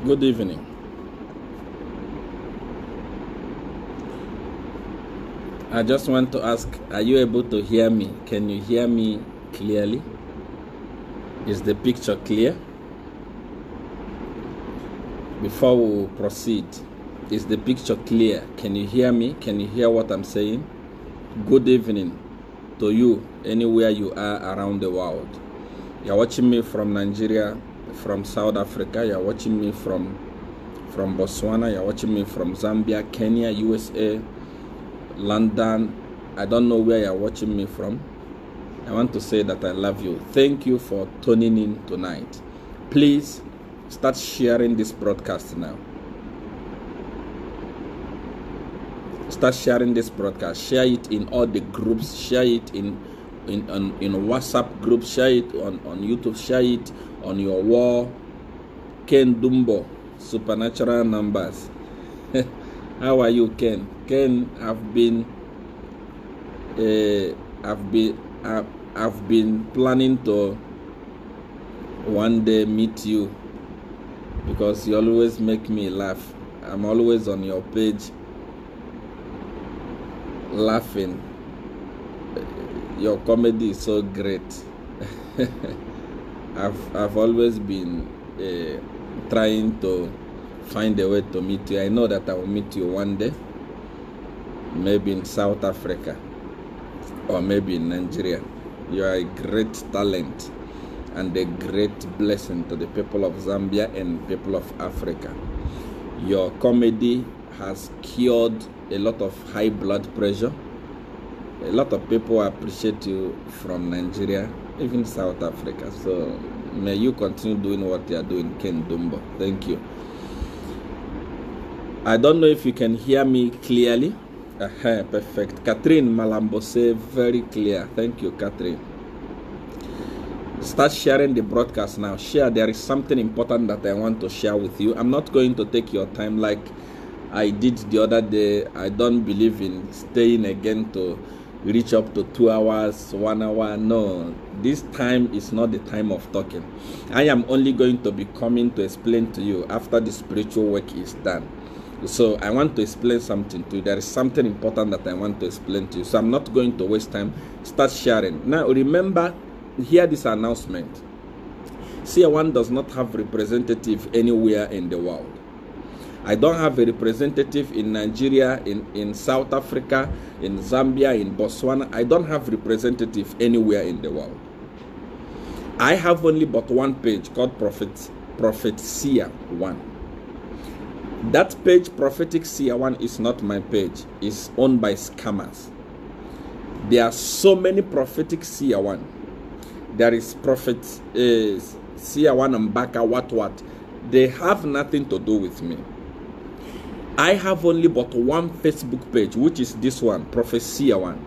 Good evening. I just want to ask, are you able to hear me? Can you hear me clearly? Is the picture clear? Before we proceed, is the picture clear? Can you hear me? Can you hear what I'm saying? Good evening to you, anywhere you are around the world. You're watching me from Nigeria, from South Africa. You're watching me from Botswana. You're watching me from Zambia, Kenya, USA, London. I don't know where you're watching me from. I want to say that I love you. Thank you for tuning in tonight. Please start sharing this broadcast now. Start sharing this broadcast. Share it in all the groups. Share it in WhatsApp groups. Share it on YouTube. Share it on your wall. Ken Dumbo, Supernatural Numbers. How are you, Ken? Ken, I've been planning to one day meet you because you always make me laugh. I'm always on your page laughing. Your comedy is so great. I've always been trying to find a way to meet you. I know that I will meet you one day, maybe in South Africa or maybe in Nigeria. You are a great talent and a great blessing to the people of Zambia and people of Africa. Your comedy has cured a lot of high blood pressure. A lot of people appreciate you from Nigeria, even South Africa. So may you continue doing what you are doing, Ken Dumbo. Thank you. I don't know if you can hear me clearly. Perfect. Catherine Malambose, very clear. Thank you, Catherine. Start sharing the broadcast now. Share. There is something important that I want to share with you. I'm not going to take your time like I did the other day. I don't believe in staying again to reach up to 2 hours, 1 hour. No, this time is not the time of talking. I am only going to be coming to explain to you after the spiritual work is done. So I want to explain something to you. There is something important that I want to explain to you. So I'm not going to waste time. Start sharing. Now remember, hear this announcement. CR1 does not have representative anywhere in the world. I don't have a representative in Nigeria, in South Africa, in Zambia, in Botswana. I don't have representative anywhere in the world. I have only but one page called Prophet Sia 1. That page, Prophetic Sia 1, is not my page. It's owned by scammers. There are so many Prophetic Sia 1. There is Prophet Sia 1 and Baka, what. They have nothing to do with me. I have only but one Facebook page, which is this one, Prophet Sia 1.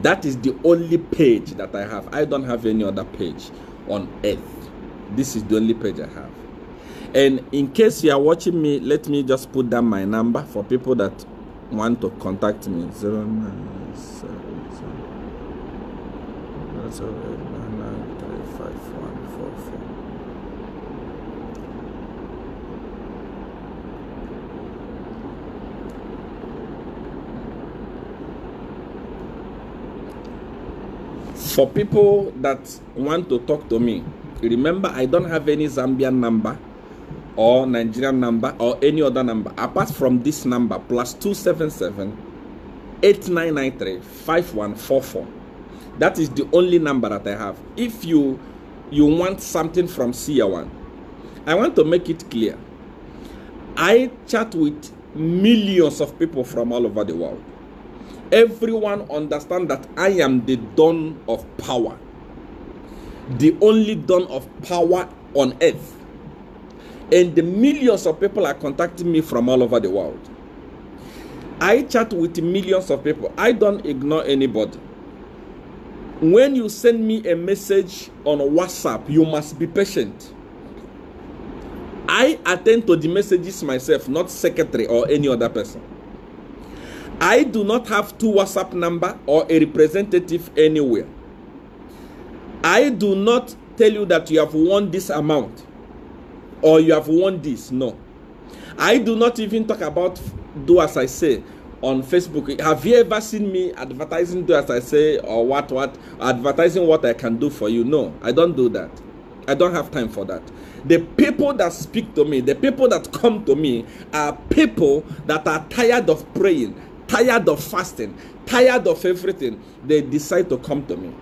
That is the only page that I have. I don't have any other page on earth. This is the only page I have. And in case you are watching me, let me just put down my number for people that want to contact me. 0977 For people that want to talk to me, remember I don't have any Zambian number or Nigerian number or any other number apart from this number +277 8993 5144. That is the only number that I have. If you want something from CR1, I want to make it clear. I chat with millions of people from all over the world. Everyone understands that I am the dawn of power, the only dawn of power on earth. And the millions of people are contacting me from all over the world. I chat with millions of people. I don't ignore anybody. When you send me a message on WhatsApp, you must be patient. I attend to the messages myself, not secretary or any other person. I do not have 2 WhatsApp number or a representative anywhere. I do not tell you that you have won this amount or you have won this. No. I do not even talk about do as I say on Facebook. Have you ever seen me advertising do as I say, or what advertising what I can do for you? No, I don't do that. I don't have time for that. The people that speak to me, the people that come to me are people that are tired of praying, tired of fasting, tired of everything. They decide to come to me.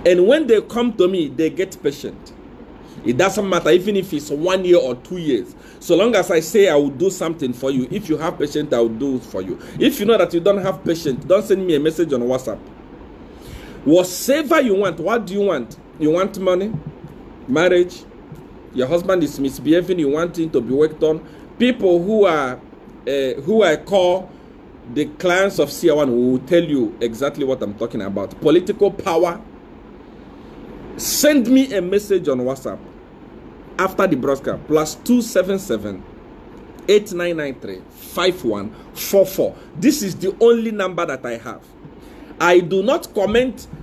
And when they come to me, they get patient. It doesn't matter even if it's 1 year or 2 years. So long as I say I will do something for you, if you have patience, I will do it for you. If you know that you don't have patience, don't send me a message on WhatsApp. Whatever you want, what do you want? You want money? Marriage? Your husband is misbehaving, you want him to be worked on? People who I call the clients of CR1 will tell you exactly what I'm talking about. Political power. Send me a message on WhatsApp after the broadcast, +277 8993 5144. This is the only number that I have. I do not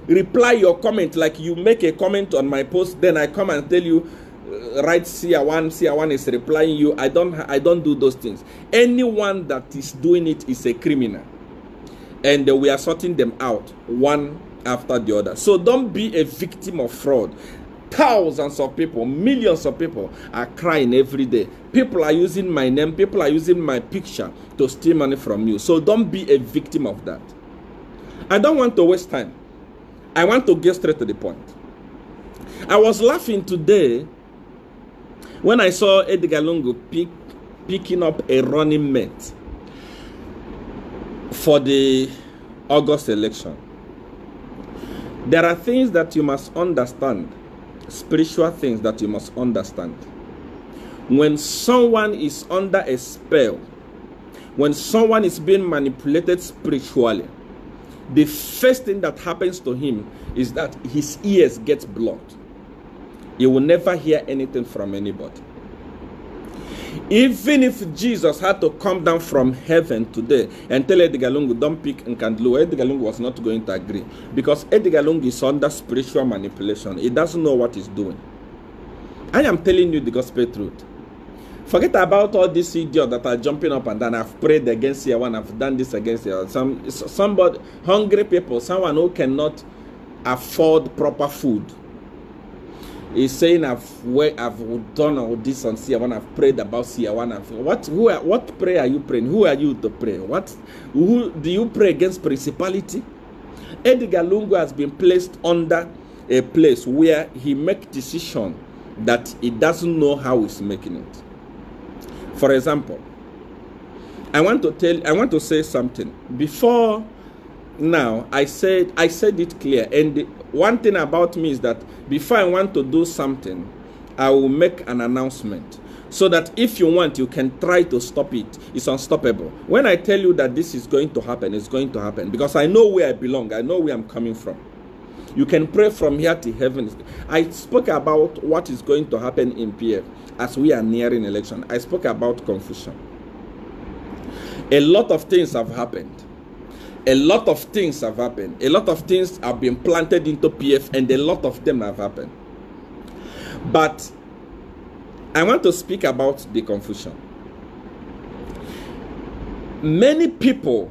reply your comment like you make a comment on my post, then I come and tell you, write CR1 is replying you. I don't do those things. Anyone that is doing it is a criminal, and we are sorting them out one after the other. So don't be a victim of fraud. Thousands of people, millions of people are crying every day. People are using my name, people are using my picture to steal money from you. So don't be a victim of that. I don't want to waste time. I want to get straight to the point. I was laughing today when I saw Edgar Lungu picking up a running mate for the August election. There are things that you must understand, spiritual things that you must understand. When someone is under a spell, when someone is being manipulated spiritually, the first thing that happens to him is that his ears get blocked. He will never hear anything from anybody. Even if Jesus had to come down from heaven today and tell Edgar Lungu, don't pick Nkandlu, Edgar Lungu was not going to agree, because Edgar Lungu is under spiritual manipulation. He doesn't know what he's doing. I am telling you the gospel truth. Forget about all these idiots that are jumping up and down. I've prayed against CR1, I've done this against CR1. Somebody, hungry people, someone who cannot afford proper food, is saying I've done all this on CR1, I've prayed about CR1. What prayer are you praying? Who are you to pray? Who do you pray against? Principality? Edgar Lungu has been placed under a place where he makes decision that he doesn't know how he's making it. For example, I want to say something. Before now, I said it clear. And one thing about me is that before I want to do something, I will make an announcement, so that if you want, you can try to stop it. It's unstoppable. When I tell you that this is going to happen, it's going to happen, because I know where I belong. I know where I'm coming from. You can pray from here to heaven. I spoke about what is going to happen in PF as we are nearing election. I spoke about confusion. A lot of things have happened. A lot of things have happened. A lot of things have been planted into PF, and a lot of them have happened. But I want to speak about the confusion. Many people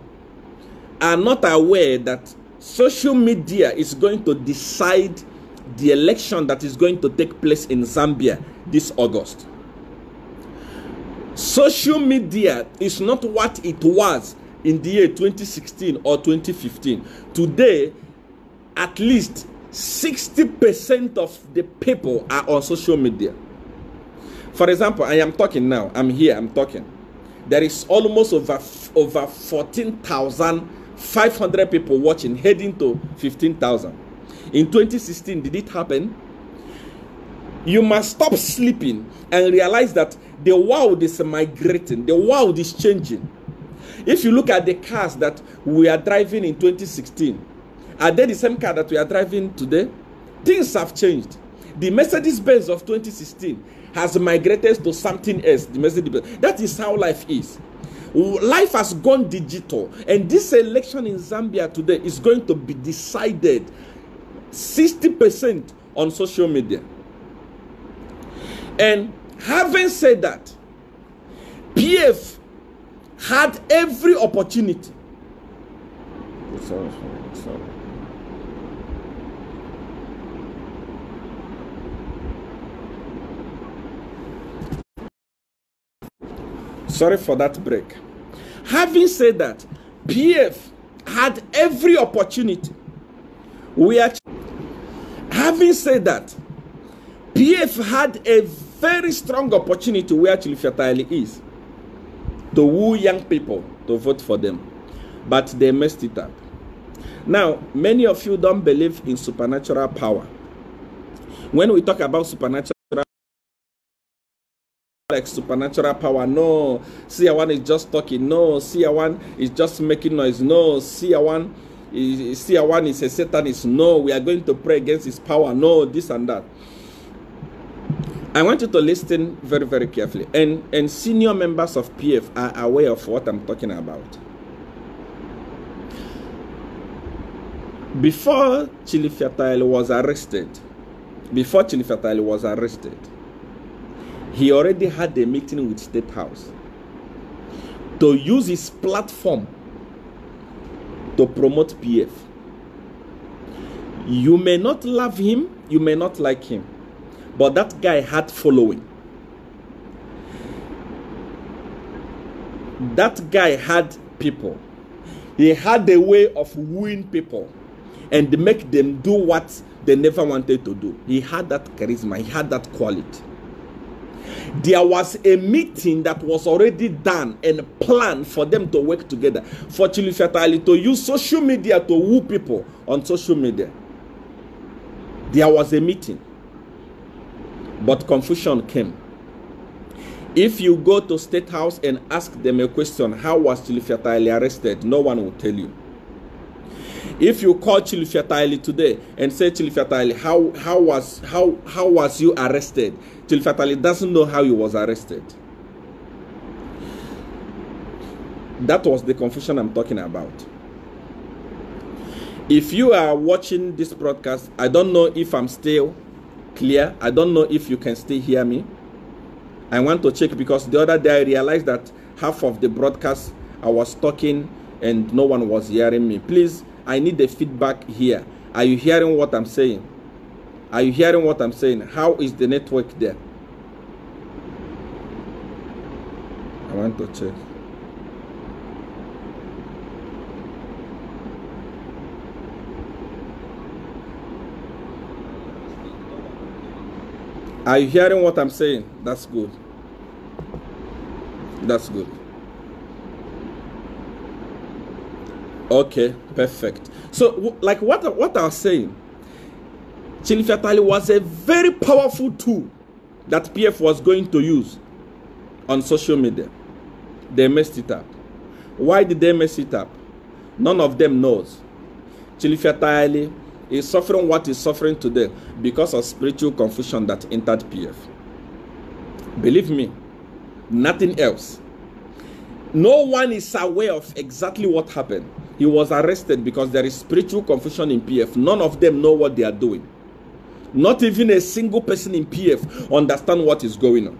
are not aware that social media is going to decide the election that is going to take place in Zambia this August. Social media is not what it was in the year 2016 or 2015. Today, at least 60% of the people are on social media. For example, I am talking now. I'm here, I'm talking. There is almost over 14,500 people watching, heading to 15,000. In 2016, did it happen? You must stop sleeping and realize that the world is migrating. The world is changing. If you look at the cars that we are driving in 2016, are they the same car that we are driving today? Things have changed. The Mercedes-Benz of 2016 has migrated to something else. The Mercedes-Benz. That is how life is. Life has gone digital, and this election in Zambia today is going to be decided 60% on social media. And having said that, PF had every opportunity. Sorry for that break. Having said that, PF had every opportunity. Having said that, PF had a very strong opportunity where Chilifya is to woo young people to vote for them, but they messed it up. Now, many of you don't believe in supernatural power. When we talk about supernatural power, no, CR1 is just talking, no, CR1 is just making noise, no, CR1 is a satanist, no, we are going to pray against his power, no, this and that. I want you to listen very, very carefully. And senior members of PF are aware of what I'm talking about. Before Chilifya was arrested, he already had a meeting with State House to use his platform to promote PF. You may not love him, you may not like him, but that guy had following. That guy had people. He had a way of wooing people and make them do what they never wanted to do. He had that charisma, he had that quality. There was a meeting that was already done and planned for them to work together. For Chilifya to use social media to woo people on social media. There was a meeting. But confusion came. If you go to State House and ask them a question, how was Chilifya arrested? No one will tell you. If you call Chilifya today and say, Chilifya, how was you arrested? Chilifya doesn't know how he was arrested. That was the confusion I'm talking about. If you are watching this broadcast, I don't know if I'm still clear. I don't know if you can still hear me. I want to check because the other day I realized that half of the broadcast I was talking and no one was hearing me. Please, I need the feedback here. Are you hearing what I'm saying? Are you hearing what I'm saying? How is the network there? I want to check. Are you hearing what I'm saying? That's good. That's good. Okay, perfect. So, like what I was saying, Chilifya was a very powerful tool that PF was going to use on social media. They messed it up. Why did they mess it up? None of them knows. Chilifya is suffering what he's suffering today because of spiritual confusion that entered PF. Believe me, nothing else. No one is aware of exactly what happened. He was arrested because there is spiritual confusion in PF. None of them know what they are doing. Not even a single person in PF understands what is going on.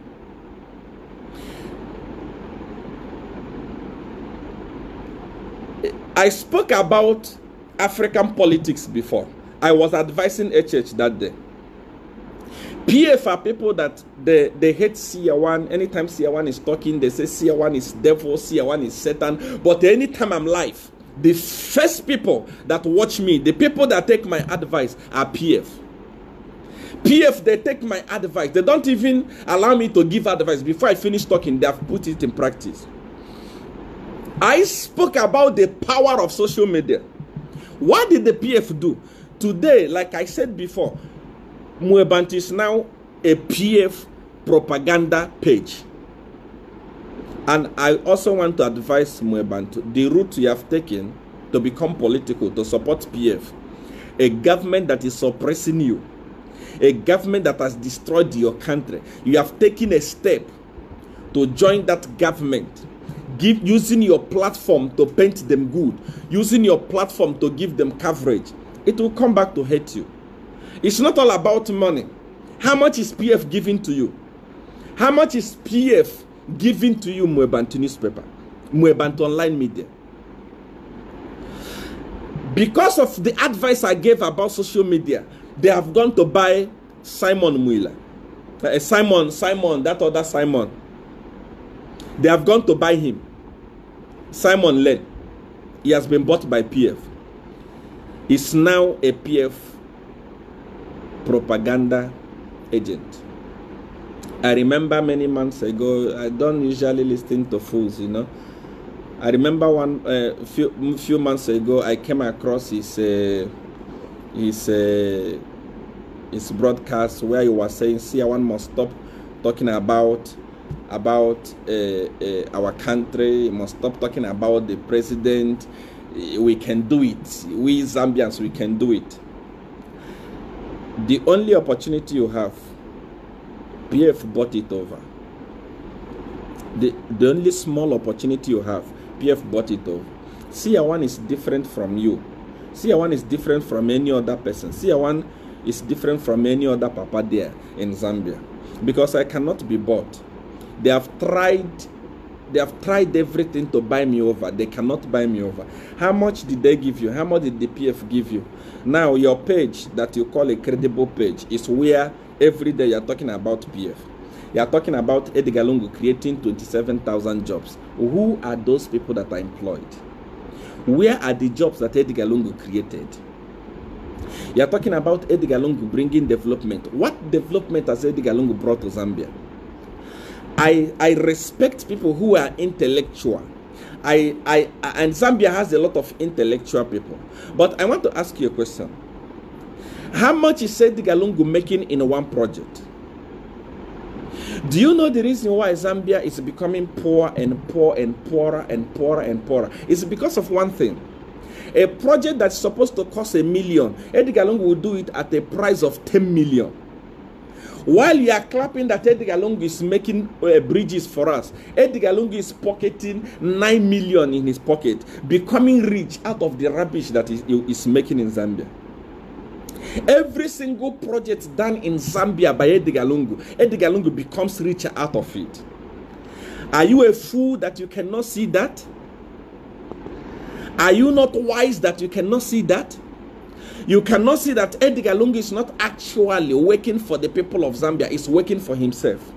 I spoke about African politics before. I was advising HH that day. PF are people that they hate CR1. Anytime CR1 is talking, they say CR1 is devil, CR1 is Satan. But anytime I'm live, the first people that watch me, the people that take my advice are PF. PF, they take my advice. They don't even allow me to give advice. Before I finish talking, they have put it in practice. I spoke about the power of social media. What did the PF do? Today, like I said before, Mwebantu is now a PF propaganda page. And I also want to advise Mwebantu, the route you have taken to become political, to support PF, a government that is suppressing you, a government that has destroyed your country. You have taken a step to join that government, using your platform to paint them good, using your platform to give them coverage. It will come back to hate you. It's not all about money. How much is PF giving to you? How much is PF giving to you, Mwebantu newspaper, Mwebantu online media? Because of the advice I gave about social media, they have gone to buy Simon Mwila. Simon, that other Simon. They have gone to buy him. Simon Len. He has been bought by PF. He's now a PF propaganda agent. I remember many months ago, I don't usually listen to fools, you know. I remember few months ago, I came across his broadcast where he was saying, see, one must stop talking about our country, must stop talking about the president. We can do it. We Zambians, we can do it. The only opportunity you have, PF bought it over. The only small opportunity you have, PF bought it over. CR1 is different from you. CR1 is different from any other person. CR1 is different from any other papa there in Zambia. Because I cannot be bought. They have tried everything to buy me over. They cannot buy me over. How much did they give you? How much did the PF give you? Now your page that you call a credible page is where every day you're talking about PF. You are talking about Edgar Lungu creating 27,000 jobs. Who are those people that are employed? Where are the jobs that Edgar Lungu created? You are talking about Edgar Lungu bringing development. What development has Edgar Lungu brought to Zambia? I respect people who are intellectual. And Zambia has a lot of intellectual people. But I want to ask you a question. How much is Edgar Lungu making in one project? Do you know the reason why Zambia is becoming poor and poor and poorer and poorer and poorer? It's because of one thing. A project that's supposed to cost $1 million, Edgar Lungu will do it at a price of 10 million. While you are clapping that Edgar Lungu is making bridges for us, Edgar Lungu is pocketing 9 million in his pocket, becoming rich out of the rubbish that he is making in Zambia. Every single project done in Zambia by Edgar Lungu becomes richer out of it. Are you a fool that you cannot see that? Are you not wise that you cannot see that? You cannot see that Edgar Lungu is not actually working for the people of Zambia, he's working for himself.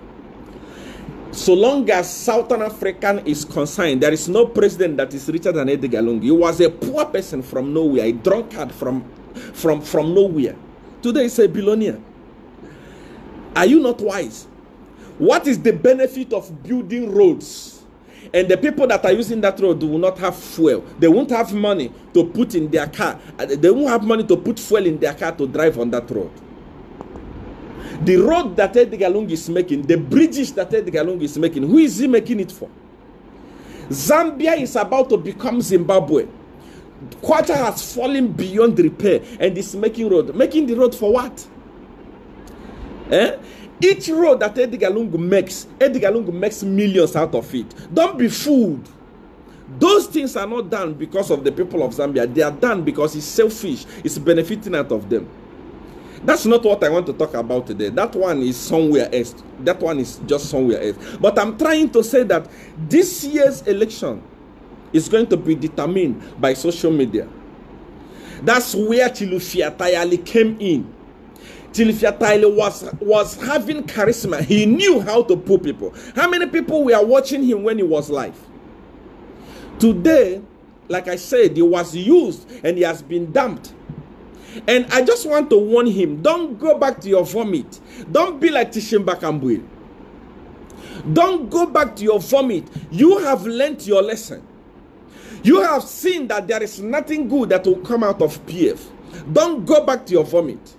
So long as Southern African is concerned, there is no president that is richer than Edgar Lungu. He was a poor person from nowhere, a drunkard from nowhere. Today he's a billionaire. Are you not wise? What is the benefit of building roads? And the people that are using that road will not have fuel. They won't have money to put in their car. They won't have money to put fuel in their car to drive on that road. The road that Edgar Lungu is making, the bridges that Edgar Lungu is making, who is he making it for? Zambia is about to become Zimbabwe. Kwacha has fallen beyond repair and is making road. Making the road for what? Each road that Edgar Lungu makes millions out of it. Don't be fooled. Those things are not done because of the people of Zambia. They are done because it's selfish. It's benefiting out of them. That's not what I want to talk about today. That one is somewhere else. That one is just somewhere else. But I'm trying to say that this year's election is going to be determined by social media. That's where Chilufya Tayali came in. Chilufya Tayali was having charisma. He knew how to pull people. How many people were watching him when he was live? Today, like I said, he was used and he has been dumped. And I just want to warn him, don't go back to your vomit. Don't be like Tshimba Kambwe. Don't go back to your vomit. You have learnt your lesson. You have seen that there is nothing good that will come out of PF. Don't go back to your vomit.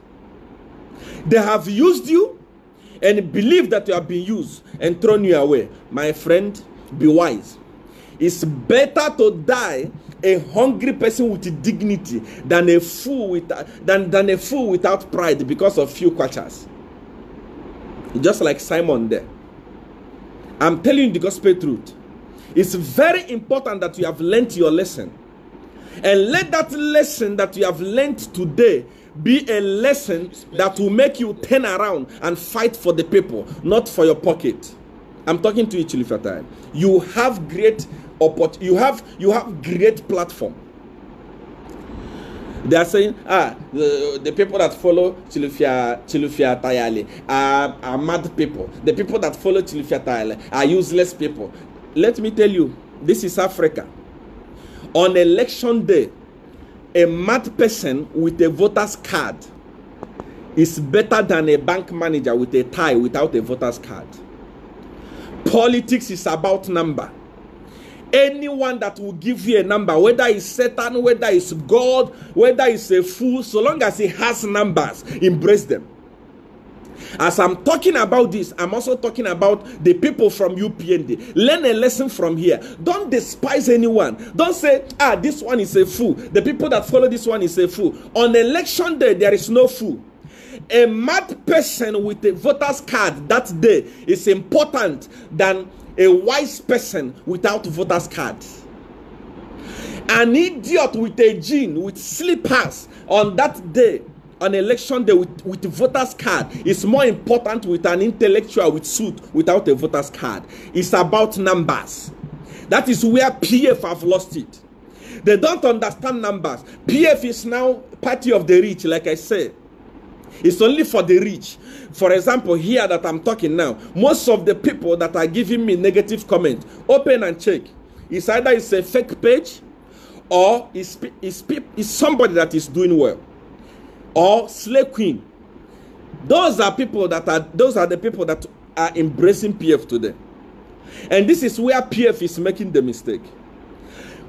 They have used you and believe that you have been used and thrown you away. My friend, be wise. It's better to die a hungry person with dignity than a fool without pride because of few kwachas. Just like Simon there. I'm telling you the gospel truth. It's very important that you have learnt your lesson. And let that lesson that you have learnt today be a lesson that will make you turn around and fight for the people, not for your pocket. I'm talking to you, Chilu Fatai. You have great opportunity. You have great platform. They are saying, the people that follow Chilufya Tayali are mad people. The people that follow Chilufya Tayali are useless people. Let me tell you, this is Africa. On election day, a mad person with a voter's card is better than a bank manager with a tie without a voter's card. Politics is about number. Anyone that will give you a number, whether it's Satan, whether it's God, whether it's a fool, so long as he has numbers, embrace them. As I'm talking about this, I'm also talking about the people from UPND. Learn a lesson from here. Don't despise anyone. Don't say, this one is a fool. The people that follow this one is a fool. On election day, there is no fool. A mad person with a voter's card that day is important than a wise person without voter's card. An idiot with a gene, with slippers on that day, on election day with voter's card, is more important with an intellectual with suit without a voter's card. It's about numbers. That is where PF have lost it. They don't understand numbers. PF is now party of the rich, like I said. It's only for the rich. For example, here that I'm talking now, most of the people that are giving me negative comments, open and check. It's either it's a fake page, or it's somebody that is doing well, or Slay Queen. Those are the people that are embracing PF today. And this is where PF is making the mistake.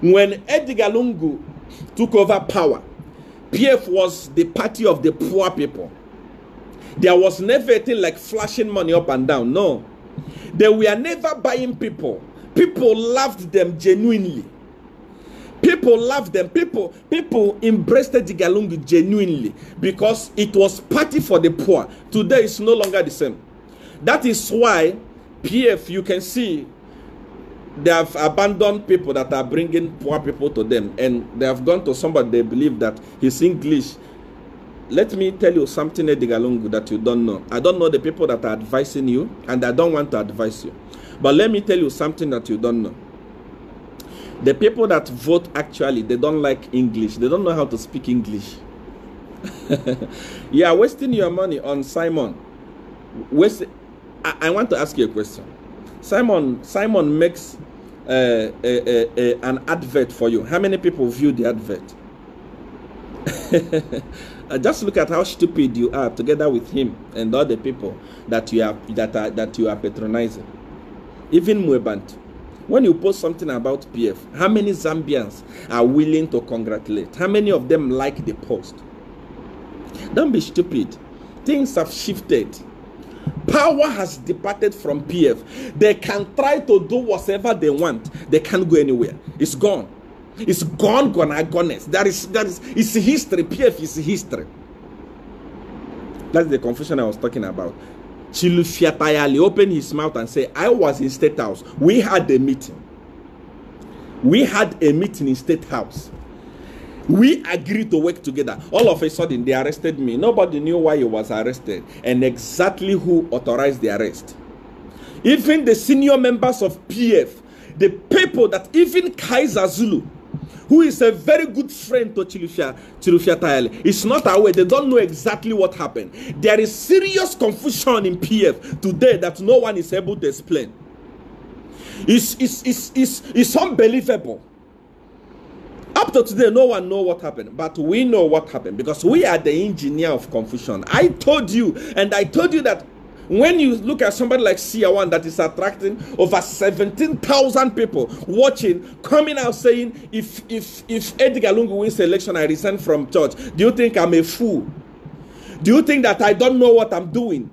When Edgar Lungu took over power, PF was the party of the poor people. There was never anything like flashing money up and down. No. They were never buying people. People loved them genuinely. People loved them. People embraced Edgar Lungu genuinely because it was party for the poor. Today it's no longer the same. That is why PF, you can see, they have abandoned people that are bringing poor people to them, and they have gone to somebody they believe that his English. Let me tell you something, Edgar Lungu, that you don't know. I don't know the people that are advising you, and I don't want to advise you. But let me tell you something that you don't know. The people that vote, actually, they don't like English. They don't know how to speak English. You are wasting your money on Simon. I want to ask you a question. Simon makes an advert for you. How many people view the advert? Just look at how stupid you are together with him and other people that you are patronizing. Even Mwebant. When you post something about PF, how many Zambians are willing to congratulate? How many of them like the post? Don't be stupid. Things have shifted. Power has departed from PF. They can try to do whatever they want. They can't go anywhere. It's gone. It's gone. It's history. PF is history. That's the confusion I was talking about. Chilufya Tayali opened his mouth and said, I was in State House. We had a meeting. We had a meeting in State House. We agreed to work together. All of a sudden, they arrested me. Nobody knew why he was arrested and exactly who authorized the arrest. Even the senior members of PF, the people that even Kaiser Zulu, who is a very good friend to Chilufya Tayali, is not aware. They don't know exactly what happened. There is serious confusion in PF today that no one is able to explain. It's unbelievable. Up to today, no one knows what happened, but we know what happened because we are the engineer of confusion. I told you, and I told you that when you look at somebody like Sia1 that is attracting over 17,000 people watching, coming out saying, if Edgar Lungu wins the election, I resign from church. Do you think I'm a fool? Do you think that I don't know what I'm doing?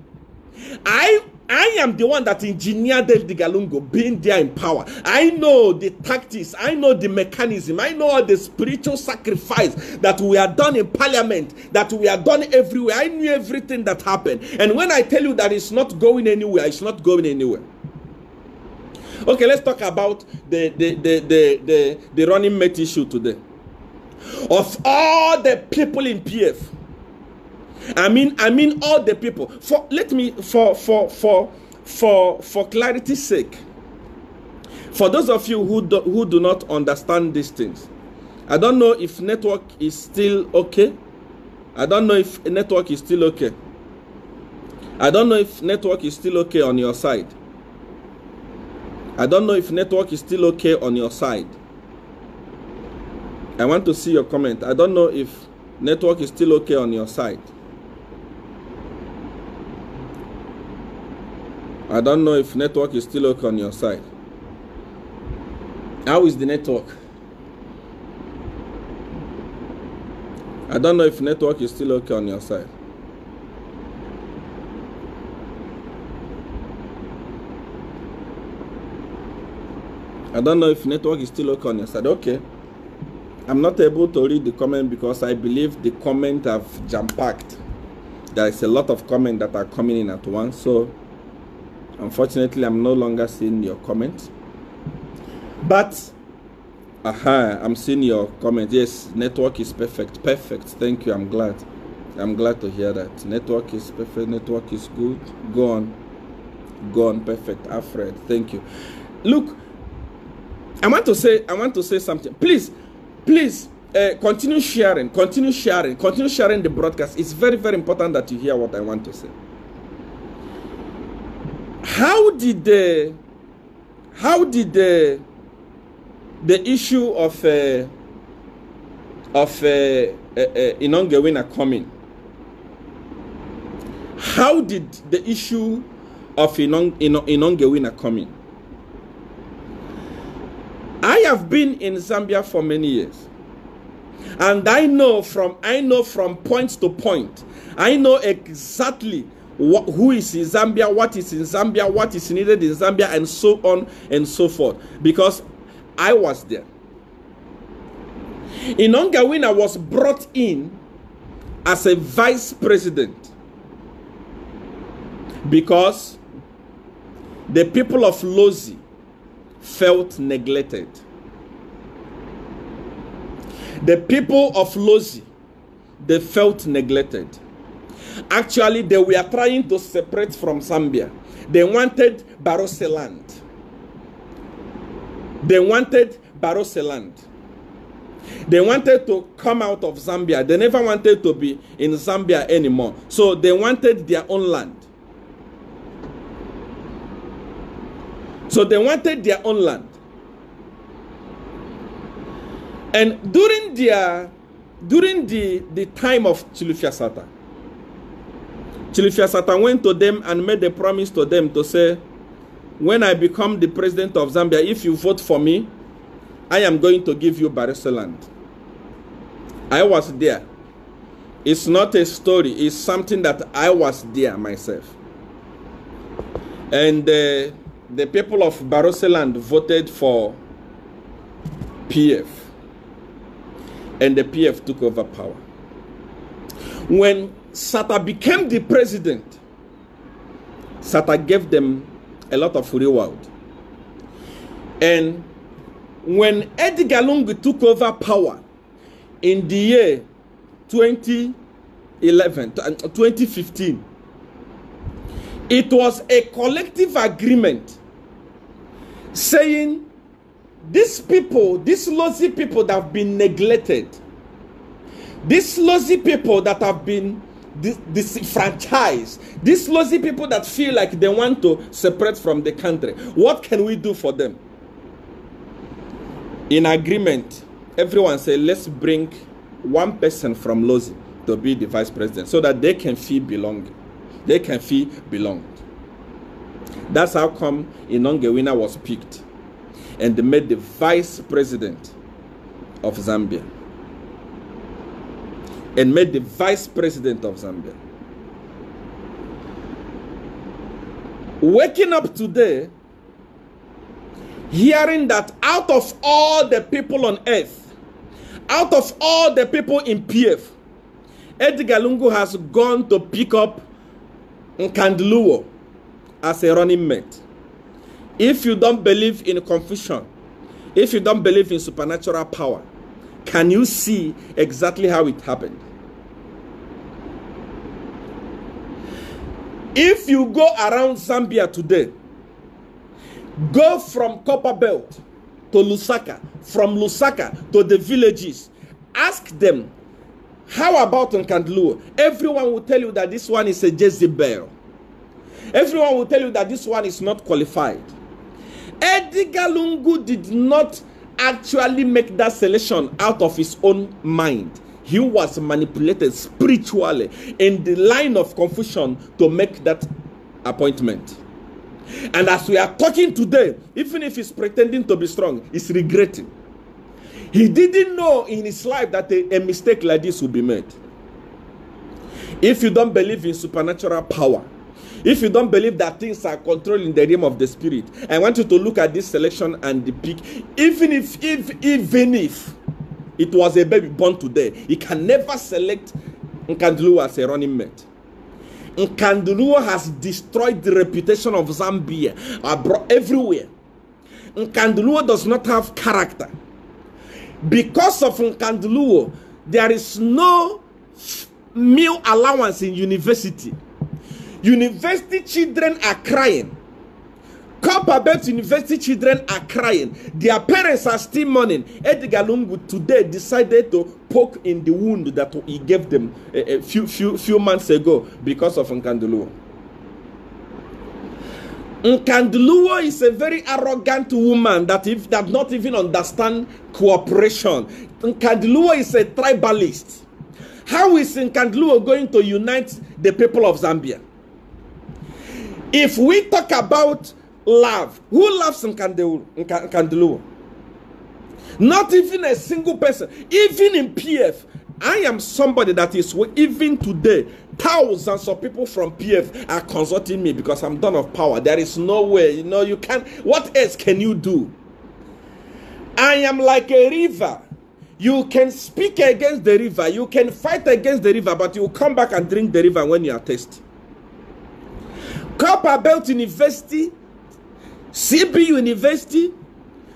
I am the one that engineered Edgar Lungu being there in power. I know the tactics. I know the mechanism. I know all the spiritual sacrifice that we are done in parliament, that we are done everywhere. I knew everything that happened. And when I tell you that it's not going anywhere, it's not going anywhere. Okay, let's talk about the running mate issue today. Of all the people in PF, I mean all the people. For clarity's sake, for those of you who do not understand these things, I don't know if network is still okay. I don't know if network is still okay. I don't know if network is still okay on your side. I don't know if network is still okay on your side. I want to see your comment. I don't know if network is still okay on your side. I don't know if network is still okay on your side. How is the network? I don't know if network is still okay on your side. I don't know if network is still okay on your side. Okay. I'm not able to read the comment because I believe the comment have jam-packed. There is a lot of comments that are coming in at once. So, unfortunately, I'm no longer seeing your comments. But, I'm seeing your comment. Yes, network is perfect. Perfect. Thank you. I'm glad. I'm glad to hear that. Network is perfect. Network is good. Go on. Go on. Perfect. Alfred. Thank you. Look, I want to say something. Please, continue sharing the broadcast. It's very, very important that you hear what I want to say. How did the issue of Inongewina come in? How did the issue of Inongewina come in? I have been in Zambia for many years, and I know from point to point. I know exactly who is in Zambia, what is in Zambia, what is needed in Zambia, and so on and so forth, because I was there. Inongewina was brought in as a vice president because the people of Lozi felt neglected. The people of Lozi, they felt neglected. Actually, they were trying to separate from Zambia. They wanted Barose land. They wanted Barose land. They wanted to come out of Zambia. They never wanted to be in Zambia anymore. So they wanted their own land. So they wanted their own land. And during the time of Chilufya Sata, Chilufya Sata went to them and made a promise to them to say, when I become the president of Zambia, if you vote for me, I am going to give you Barose land. I was there. It's not a story. It's something that I was there myself. And the people of Barose land voted for PF. And the PF took over power. When Sata became the president, Sata gave them a lot of reward. And when Edgar Lungu took over power in the year 2015, it was a collective agreement saying these people, these Lozi people that have been neglected, these Lozi people that have been disenfranchised, these Lozi people that feel like they want to separate from the country, what can we do for them? In agreement, everyone said, let's bring one person from Lozi to be the vice president so that they can feel belonged. They can feel belonged. That's how come Inongewina was picked and they made the vice president of Zambia. And made the vice president of Zambia. Waking up today, hearing that out of all the people on earth, out of all the people in PF, Edgar Lungu has gone to pick up Nkandluwo as a running mate. If you don't believe in confusion, if you don't believe in supernatural power, can you see exactly how it happened? If you go around Zambia today, go from Copperbelt to Lusaka, from Lusaka to the villages, ask them, how about Nkandluo? Everyone will tell you that this one is a Jezebel. Everyone will tell you that this one is not qualified. Edgar Lungu did not actually make that selection out of his own mind. He was manipulated spiritually in the line of confusion to make that appointment. And as we are talking today, even if he's pretending to be strong, he's regretting. He didn't know in his life that a mistake like this would be made. If you don't believe in supernatural power, if you don't believe that things are controlled in the realm of the spirit, I want you to look at this selection and the pick. Even if it was a baby born today, he can never select Nkandluo as a running mate. Nkandluo has destroyed the reputation of Zambia everywhere. Nkandluo does not have character. Because of Nkandluo, there is no meal allowance in university. University children are crying. Copperbelt University children are crying. Their parents are still mourning. Edgar Lungu today decided to poke in the wound that he gave them a few months ago because of Nkandluo. Nkandluo is a very arrogant woman that not even understand cooperation. Nkandluo is a tribalist. How is Nkandluo going to unite the people of Zambia? If we talk about love, who loves Nkandluo? Not even a single person. Even in PF, I am somebody that is, even today, thousands of people from PF are consulting me because I'm done of power. There is no way, you can't. What else can you do? I am like a river. You can speak against the river, you can fight against the river, but you will come back and drink the river when you are thirsty. Copperbelt University, CB University,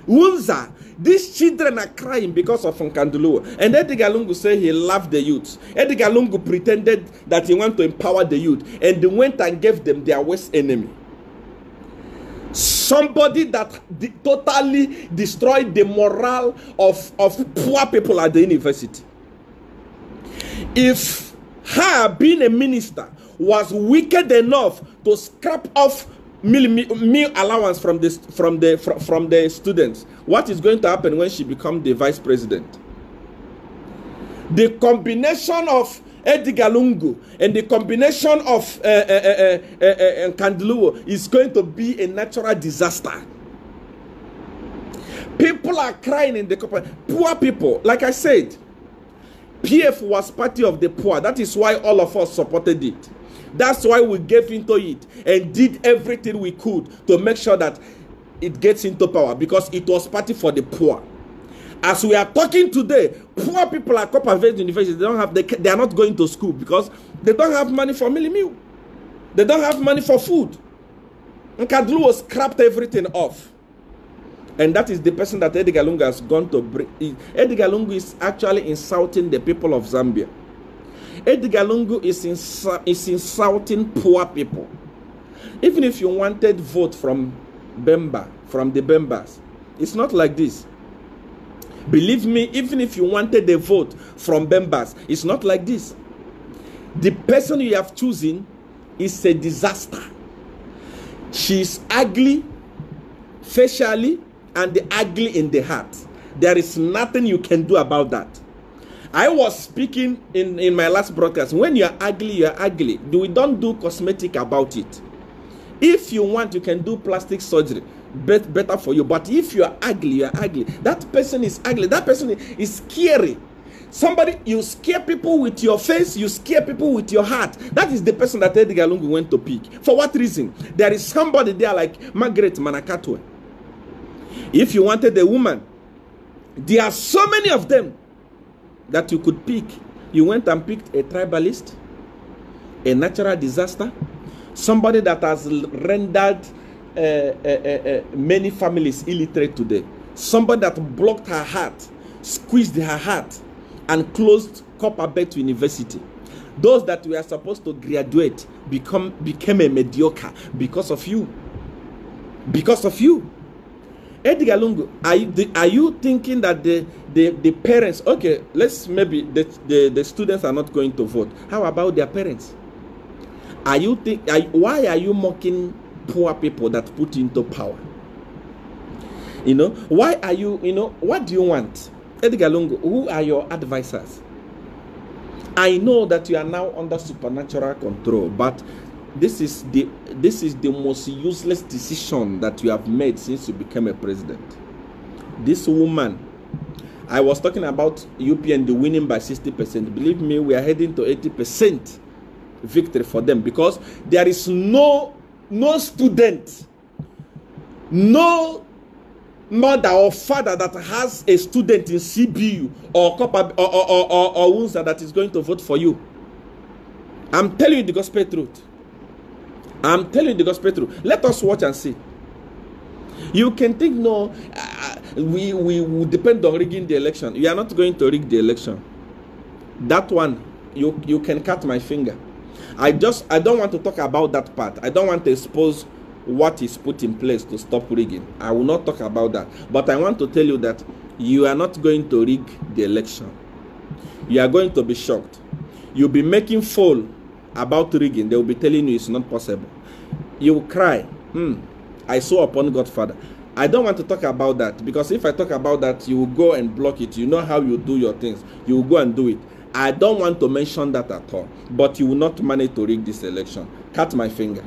Wunza, these children are crying because of Nkandluo. And Edgar Lungu said he loved the youth. Edgar Lungu pretended that he wanted to empower the youth, and they went and gave them their worst enemy. Somebody that totally destroyed the morale of poor people at the university. If her being a minister was wicked enough to scrap off meal allowance from the students, what is going to happen when she becomes the vice president? The combination of Edgar Lungu and the combination of Nkandluo is going to be a natural disaster. People are crying in the poor people. Like I said, PF was party of the poor. That is why all of us supported it. That's why we gave into it and did everything we could to make sure that it gets into power, because it was party for the poor. As we are talking today, poor people at Copperbelt University, they are not going to school because they don't have money for meal. They don't have money for food. Nkandluo scrapped everything off. And that is the person that Edgar Lungu has gone to bring. Edgar Lungu is actually insulting the people of Zambia. Edgar Lungu is insulting poor people. Even if you wanted vote from Bemba, from the Bembas, it's not like this. Believe me, even if you wanted a vote from Bembas, it's not like this. The person you have chosen is a disaster. She's ugly facially and ugly in the heart. There is nothing you can do about that. I was speaking in my last broadcast. When you are ugly, you are ugly. We don't do cosmetic about it. If you want, you can do plastic surgery. Better for you. But if you are ugly, you are ugly. That person is ugly. That person is scary. Somebody, you scare people with your face, you scare people with your heart. That is the person that Edgar Lungu went to pick. For what reason? There is somebody there like Margaret Manakatwe. If you wanted a woman, there are so many of them that you could pick. You went and picked a tribalist, a natural disaster, somebody that has rendered many families illiterate today, somebody that blocked her heart, squeezed her heart, and closed Copperbelt University. Those that were supposed to graduate became a mediocre because of you. Because of you. Edgar Lungu, are you thinking that the parents, okay, let's maybe the students are not going to vote. How about their parents? Why are you mocking poor people that put into power? You know, why are you, what do you want? Edgar Lungu, who are your advisors? I know that you are now under supernatural control, but this is the most useless decision that you have made since you became a president. This woman, I was talking about UPN winning by 60%. Believe me, we are heading to 80% victory for them, because there is no student, no mother or father that has a student in CBU or UNSA that is going to vote for you. I'm telling you the gospel truth. I'm telling you the gospel truth. Let us watch and see. You can think, no, we will depend on rigging the election. You are not going to rig the election. That one, you can cut my finger. I don't want to talk about that part. I don't want to expose what is put in place to stop rigging. I will not talk about that. But I want to tell you that you are not going to rig the election. You are going to be shocked. You'll be making fool about rigging. They will be telling you it's not possible. You will cry. I saw upon Godfather. I don't want to talk about that, because if I talk about that, you will go and block it. You know how you do your things. You will go and do it. I don't want to mention that at all. But you will not manage to rig this election. Cut my finger.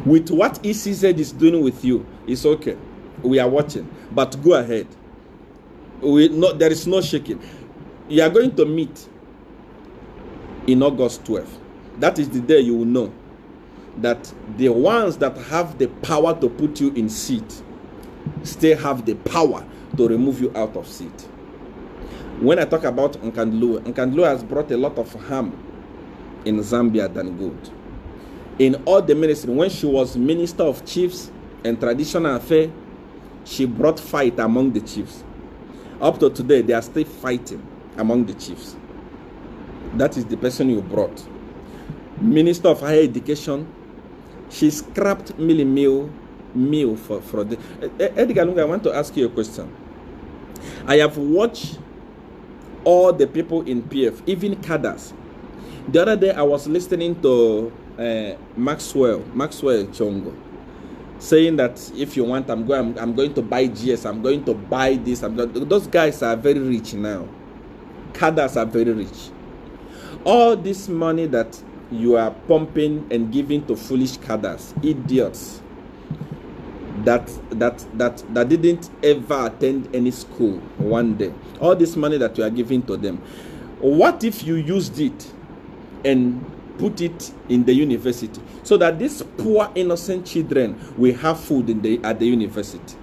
With what ECZ is doing with you, it's okay. We are watching. But go ahead. There is no shaking. You are going to meet in August 12th. That is the day you will know that the ones that have the power to put you in seat still have the power to remove you out of seat. When I talk about Nkandlu has brought a lot of harm in Zambia than good. In all the ministry, when she was Minister of Chiefs and Traditional Affairs, she brought fight among the chiefs. Up to today, they are still fighting among the chiefs. That is the person you brought. Minister of Higher Education, she scrapped meal for the... Edgar Lungu, I want to ask you a question. I have watched all the people in PF, even cadres. The other day, I was listening to Maxwell Chongo, saying that if you want, I'm going to buy GS, I'm going to buy this. Those guys are very rich now. Cadres are very rich. All this money that you are pumping and giving to foolish cadres, idiots that didn't ever attend any school one day. All this money that you are giving to them, what if you used it and put it in the university so that these poor innocent children will have food at the university?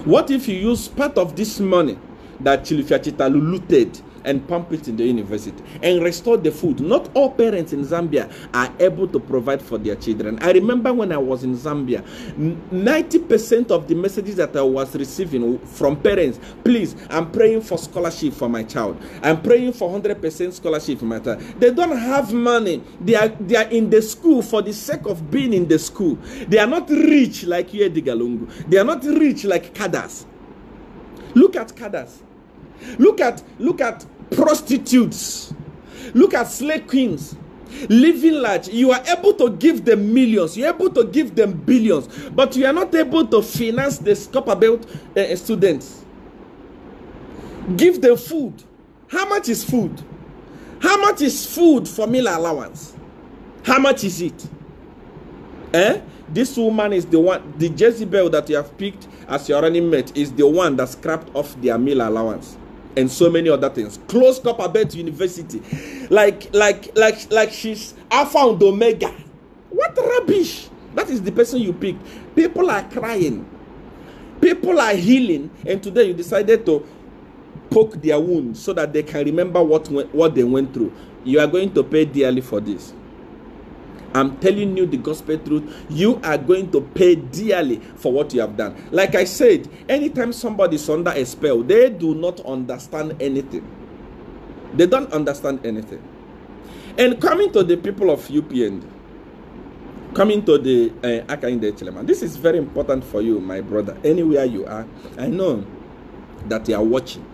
What if you use part of this money that Chilifiachitalu looted and pump it in the university and restore the food? Not all parents in Zambia are able to provide for their children. I remember when I was in Zambia, 90% of the messages that I was receiving from parents, please, I'm praying for scholarship for my child. I'm praying for 100% scholarship for my child. They don't have money. They are in the school for the sake of being in the school. They are not rich like you, Edgar Lungu. They are not rich like cadres. Look at cadres. Look at prostitutes. Look at slave queens living large. You are able to give them millions. You are able to give them billions, but you are not able to finance the Copperbelt students. Give them food. How much is food? How much is food for meal allowance? How much is it? This woman is the one, the Jezebel that you have picked as your running mate is the one that scrapped off their meal allowance and so many other things. Close Copperbelt University, like she's Alpha and Omega. What rubbish! That is the person you picked. People are crying, people are healing, and today you decided to poke their wounds so that they can remember what they went through. You are going to pay dearly for this. I'm telling you the gospel truth. You are going to pay dearly for what you have done. Like I said, anytime somebody is under a spell, they do not understand anything. They don't understand anything. And coming to the people of UPND, coming to the Hakainde Hichilema, this is very important for you, my brother. Anywhere you are, I know that you are watching.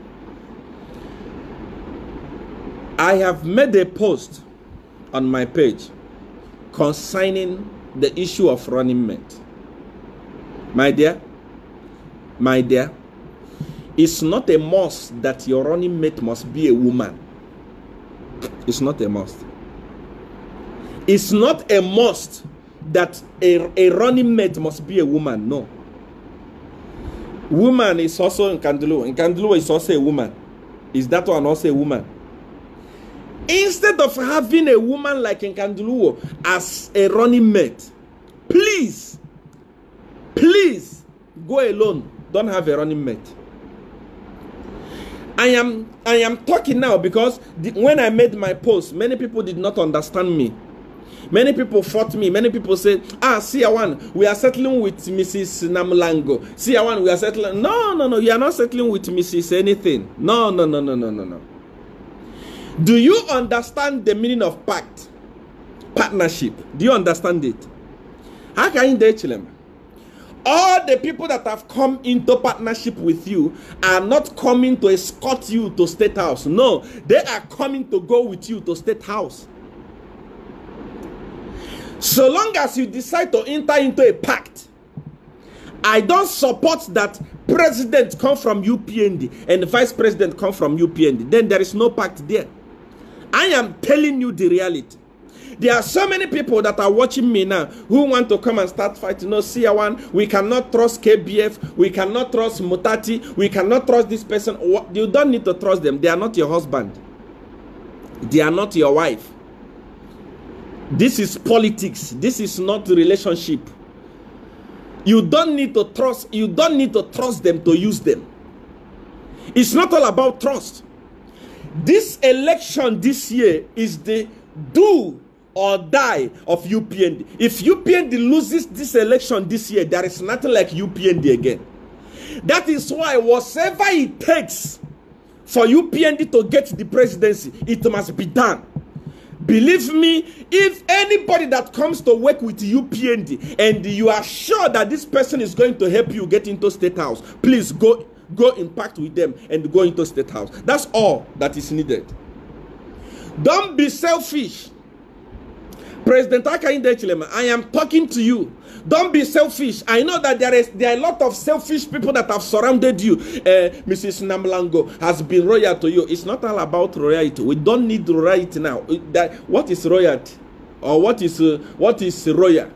I have made a post on my page concerning the issue of running mate. My dear, it's not a must that your running mate must be a woman. It's not a must. It's not a must that a running mate must be a woman. No. Woman is also in Nkanduluo. Nkanduluo is also a woman. Is that one also a woman? Instead of having a woman like Nkanduluo as a running mate, please go alone. Don't have a running mate. I am talking now because when I made my post, many people did not understand me. Many people fought me. Many people said, Siawan, we are settling with Mrs. Namlango. Siawan, we are settling. No, you are not settling with Mrs. anything. No. Do you understand the meaning of pact? Partnership. Do you understand it? Hakainde Hichilema. All the people that have come into partnership with you are not coming to escort you to State House. No, they are coming to go with you to State House. So long as you decide to enter into a pact, I don't support that president come from UPND and the vice president come from UPND. Then there is no pact there. I am telling you the reality. There are so many people that are watching me now who want to come and start fighting. No, Siawan, we cannot trust KBF, we cannot trust Mutati, we cannot trust this person. You don't need to trust them. They are not your husband. They are not your wife. This is politics. This is not relationship. You don't need to trust. You don't need to trust them to use them. It's not all about trust. This election this year is the do or die of UPND. If UPND loses this election this year, there is nothing like UPND again. That is why whatever it takes for UPND to get the presidency, it must be done. Believe me, if anybody that comes to work with UPND and you are sure that this person is going to help you get into State House, please go in pact with them and go into State House. That's all that is needed. Don't be selfish. President Hakainde Hichilema, I am talking to you. Don't be selfish. I know that there are a lot of selfish people that have surrounded you. Mrs. Namlango has been royal to you. It's not all about royalty. We don't need royalty now. What is royalty? Or what is royal?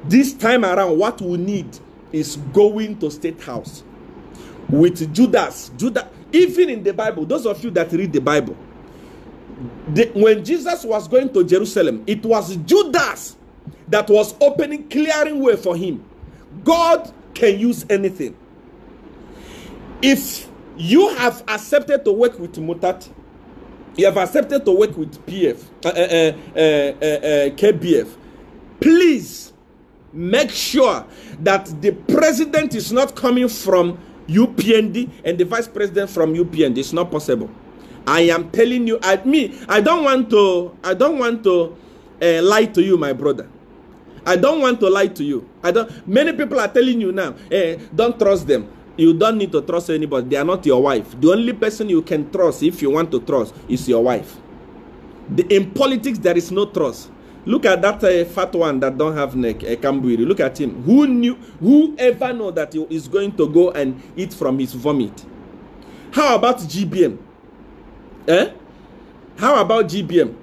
This time around, what we need is going to State House with Judas. Even in the Bible, those of you that read the Bible, when Jesus was going to Jerusalem, it was Judas that was opening, clearing way for him. God can use anything. If you have accepted to work with Mutati, you have accepted to work with KBF, please make sure that the president is not coming from UPND and the vice president from UPND. It's not possible. I am telling you, I don't want to lie to you, my brother. I don't want to lie to you. Many people are telling you now, don't trust them. You don't need to trust anybody. They are not your wife. The only person you can trust, if you want to trust, is your wife. In politics, there is no trust. Look at that fat one that don't have neck, Kambwiri. Look at him. Who ever know that he is going to go and eat from his vomit? How about GBM? How about GBM?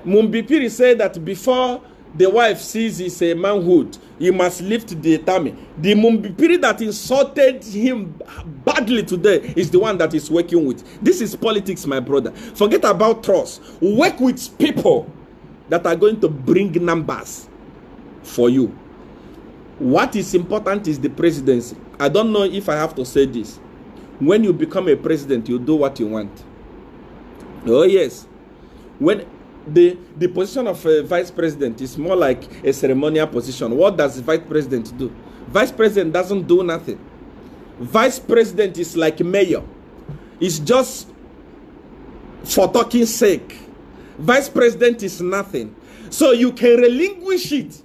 Mumbipiri said that before the wife sees his manhood, he must lift the tummy. The Mumbipiri that insulted him badly today is the one that is working with. This is politics, my brother. Forget about trust. Work with people that are going to bring numbers for you. What is important is the presidency. I don't know if I have to say this. When you become a president, you do what you want. Oh yes. When the position of a vice president is more like a ceremonial position. What does the vice president do? Vice president doesn't do nothing. Vice president is like mayor. It's just For talking sake, vice president is nothing. So you can relinquish it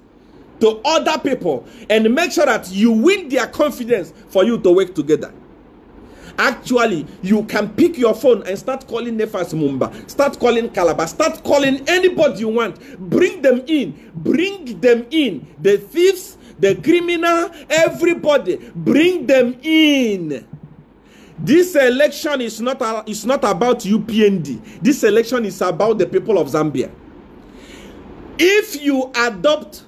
to other people and make sure that you win their confidence for you to work together. Actually, you can pick your phone and start calling Nefas Mumba, start calling Calabar, start calling anybody you want. Bring them in. Bring them in. The thieves, the criminal, everybody. Bring them in. This election is not about UPND. This election is about the people of Zambia. If you adopt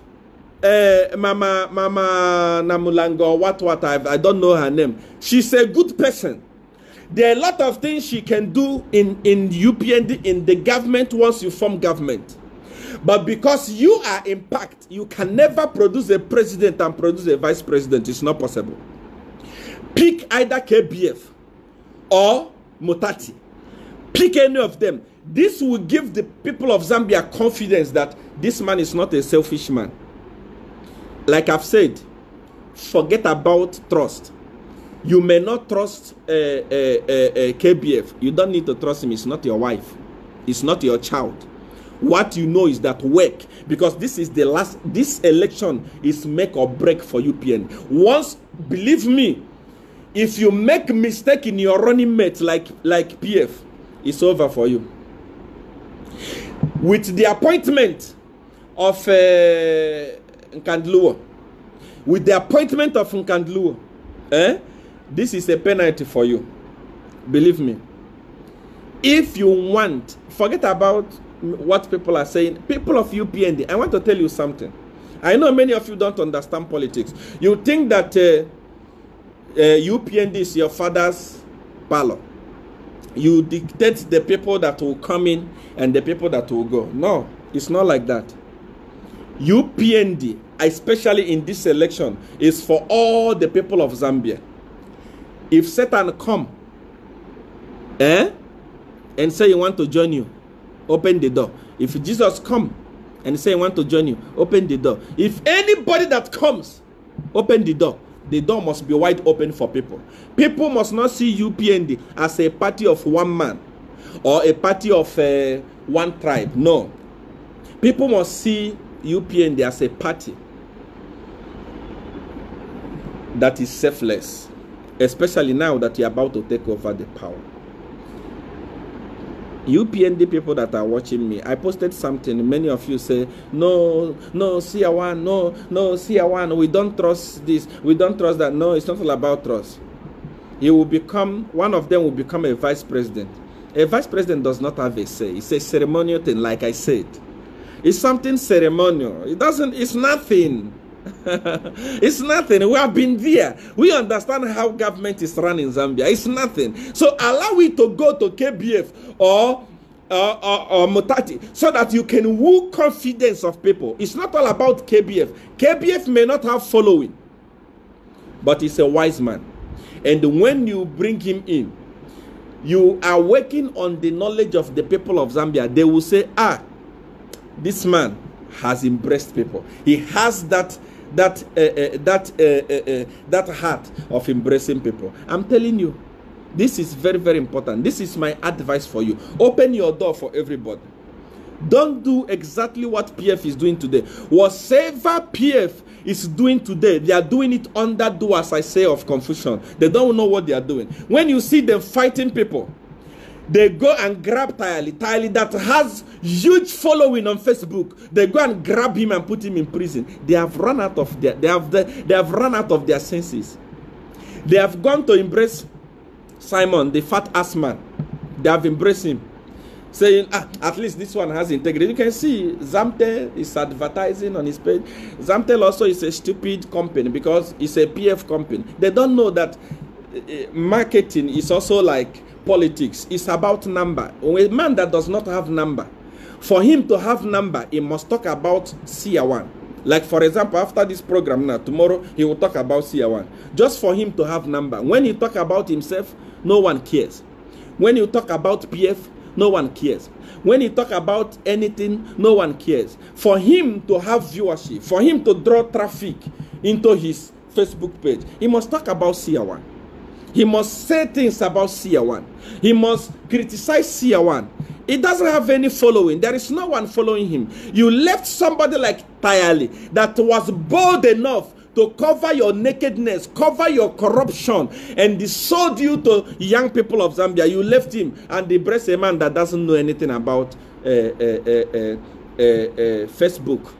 Mama Namulango or what I don't know her name. She's a good person. There are a lot of things she can do in UPND, in the government once you form government. But because you are in pact, you can never produce a president and produce a vice president. It's not possible. Pick either KBF or Mutati. Pick any of them. This will give the people of Zambia confidence that this man is not a selfish man. Like I've said, forget about trust. You may not trust KBF. You don't need to trust him. It's not your wife. It's not your child. What you know is that work. Because this is the last. This election is make or break for UPN. Once, believe me, if you make a mistake in your running mate like PF, it's over for you. With the appointment of Nkandluo, with the appointment of Nkandluo, this is a penalty for you. Believe me. If you want, forget about what people are saying. People of UPND, I want to tell you something. I know many of you don't understand politics. You think that UPND is your father's parlor. You dictate the people that will come in and the people that will go. No, it's not like that. UPND, especially in this election, is for all the people of Zambia. If Satan come and say he want to join you, open the door. If Jesus come and say he want to join you, open the door. If anybody that comes, open the door. The door must be wide open for people. People must not see UPND as a party of one man or a party of one tribe. No. People must see UPND as a party that is selfless, especially now that you're about to take over the power. UPND people that are watching me, I posted something. Many of you say, no, CR1, no, CR1, we don't trust this, we don't trust that. No, it's not all about trust. He will become, one of them will become a vice president. A vice president does not have a say. It's a ceremonial thing, like I said. It's something ceremonial. It doesn't, it's nothing. It's nothing. We have been there. We understand how government is run in Zambia. It's nothing. So allow it to go to KBF or Mutati so that you can woo confidence of people. It's not all about KBF. KBF may not have following, but he's a wise man. And when you bring him in, you are working on the knowledge of the people of Zambia. They will say, this man has embraced people. He has that heart of embracing people. I'm telling you, this is very, very important. This is my advice for you. Open your door for everybody. Don't do exactly what PF is doing today. Whatever PF is doing today, they are doing it under, do as I say, of confusion. They don't know what they are doing. When you see them fighting people, they go and grab Tyali that has huge following on Facebook. They go and grab him and put him in prison. They have run out of their they have run out of their senses. They have gone to embrace Simon, the fat ass man. They have embraced him, saying, at least this one has integrity. You can see Zamtel is advertising on his page. Zamtel also is a stupid company because it's a PF company. They don't know that marketing is also like politics. Is about number. A man that does not have number, for him to have number, he must talk about CR1. Like for example, after this program now, tomorrow he will talk about CR1. Just for him to have number. When he talk about himself, no one cares. When you talk about PF, no one cares. When he talk about anything, no one cares. For him to have viewership, for him to draw traffic into his Facebook page, he must talk about CR1. He must say things about CR1. He must criticize CR1. He doesn't have any following. There is no one following him. You left somebody like Tayali that was bold enough to cover your nakedness, cover your corruption, and they sold you to young people of Zambia. You left him and they embrace a man that doesn't know anything about Facebook,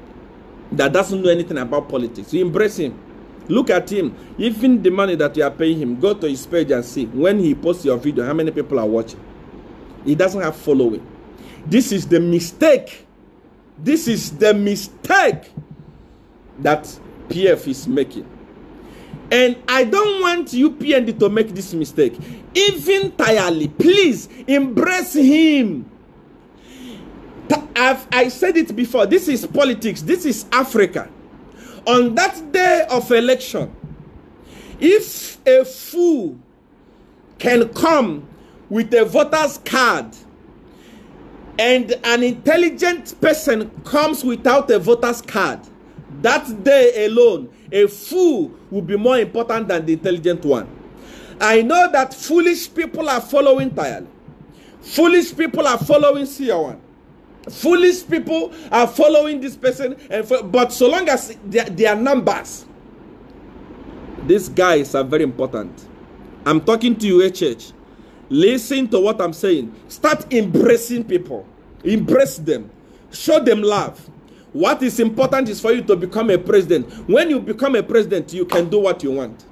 that doesn't know anything about politics. You embrace him. Look at him. Even the money that you are paying him, go to his page and see when he posts your video, how many people are watching. He doesn't have following. This is the mistake. This is the mistake that PF is making. And I don't want you PND to make this mistake. Even Tayali, please embrace him. I said it before. This is politics. This is Africa. On that day of election, if a fool can come with a voter's card and an intelligent person comes without a voter's card, that day alone, a fool will be more important than the intelligent one. I know that foolish people are following Tayali. Foolish people are following CR1. Foolish people are following this person, but so long as they are numbers, these guys are very important. I'm talking to you, HH. Listen to what I'm saying. Start embracing people. Embrace them. Show them love. What is important is for you to become a president. When you become a president, you can do what you want.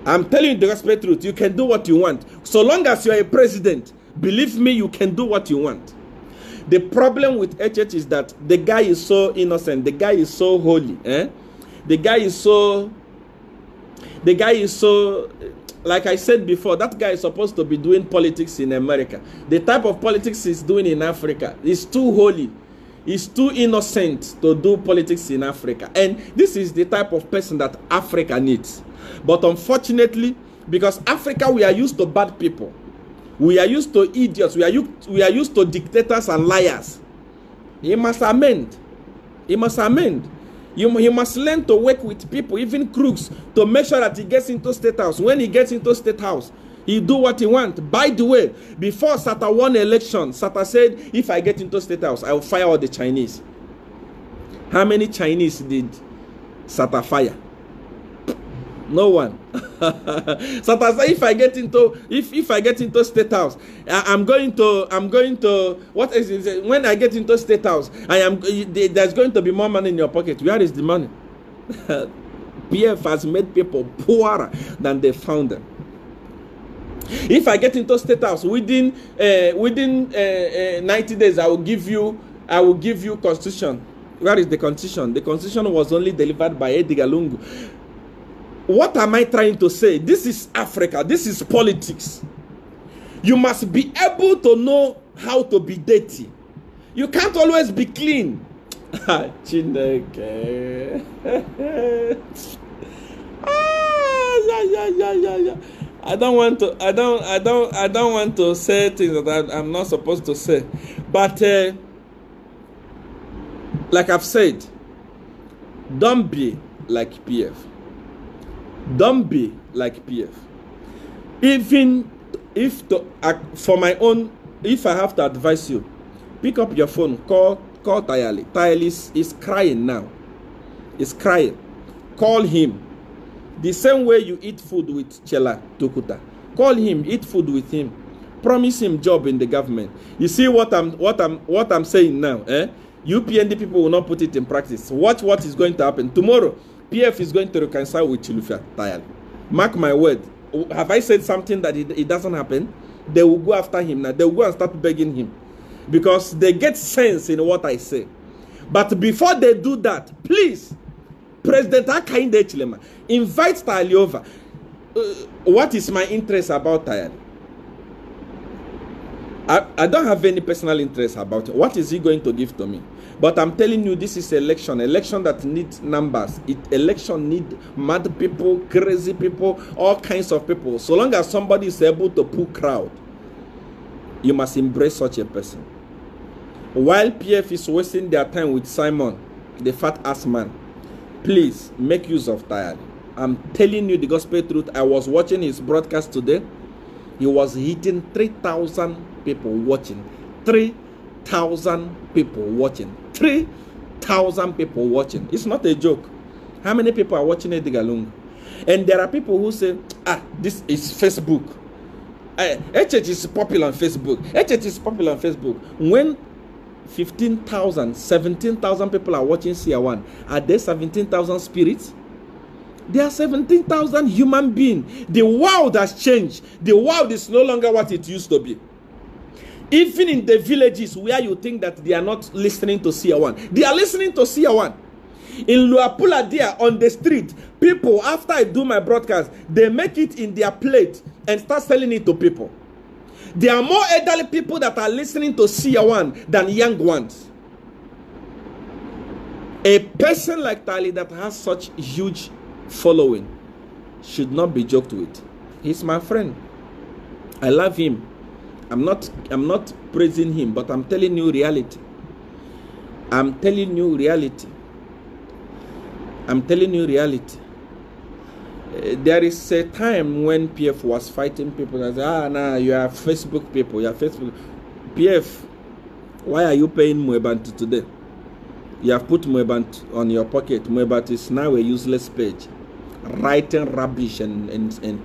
I'm telling you the gospel truth. You can do what you want. So long as you are a president, believe me, you can do what you want. The problem with HH is that the guy is so innocent. The guy is so holy. The guy is so, like I said before, that guy is supposed to be doing politics in America. The type of politics he's doing in Africa is too holy. He's too innocent to do politics in Africa. And this is the type of person that Africa needs. But unfortunately, because Africa, we are used to bad people. We are used to idiots. We are used to dictators and liars. He must amend. He must amend. He must learn to work with people, even crooks, to make sure that he gets into State House. When he gets into State House, he do what he wants. By the way, before Sata won election, Sata said, if I get into State House, I will fire all the Chinese. How many Chinese did Sata fire? No one. Sata said, if I get into State House, I'm going to what is it? When I get into State House, there's going to be more money in your pocket. Where is the money? PF has made people poorer than they found them. If I get into State House within 90 days, I will give you Constitution. Where is the Constitution? The Constitution was only delivered by Edgar Lungu. What am I trying to say? This is Africa. This is politics. You must be able to know how to be dirty. You can't always be clean. Chineke. I don't want to say things that I'm not supposed to say. But like I've said, don't be like PF. Don't be like PF. Even if for my own, if I have to advise you, pick up your phone, call Tayali. Tayali is crying now. He's crying. Call him. The same way you eat food with Chela Tukuta. Call him, eat food with him. Promise him job in the government. You see what I'm saying now, You PND people will not put it in practice. Watch what is going to happen. Tomorrow, PF is going to reconcile with Chilufya Tayali. Mark my word. Have I said something that it doesn't happen? They will go after him now. They will go and start begging him. Because they get sense in what I say. But before they do that, please, President Hakainde Hichilema, invite Tayali over. What is my interest about Tayali? I don't have any personal interest about it. What is he going to give to me? But I'm telling you, this is election that needs numbers. Election need mad people, crazy people, all kinds of people. So long as somebody is able to pull crowd, you must embrace such a person. While PF is wasting their time with Simon, the fat ass man, please make use of Tayali. I'm telling you the gospel truth. I was watching his broadcast today. He was hitting 3,000 people watching. 3,000 people watching. 3,000 people watching. It's not a joke. How many people are watching Edgar Lungu? And there are people who say, this is Facebook. HH is popular on Facebook. HH is popular on Facebook. When 15,000, 17,000 people are watching CR1, are there 17,000 spirits? There are 17,000 human beings. The world has changed. The world is no longer what it used to be. Even in the villages where you think that they are not listening to CR1, they are listening to CR1. In Luapula there on the street, people, after I do my broadcast, they make it in their plate and start selling it to people. There are more elderly people that are listening to CR1 than young ones. A person like Tali that has such huge following should not be joked with. He's my friend. I love him. I'm not praising him, but I'm telling you reality. I'm telling you reality. I'm telling you reality. There is a time when PF was fighting people that say, nah, you are Facebook people, you are Facebook. PF, why are you paying Mwebantu today? You have put Mwebantu on your pocket. Mwebantu is now a useless page. Writing rubbish and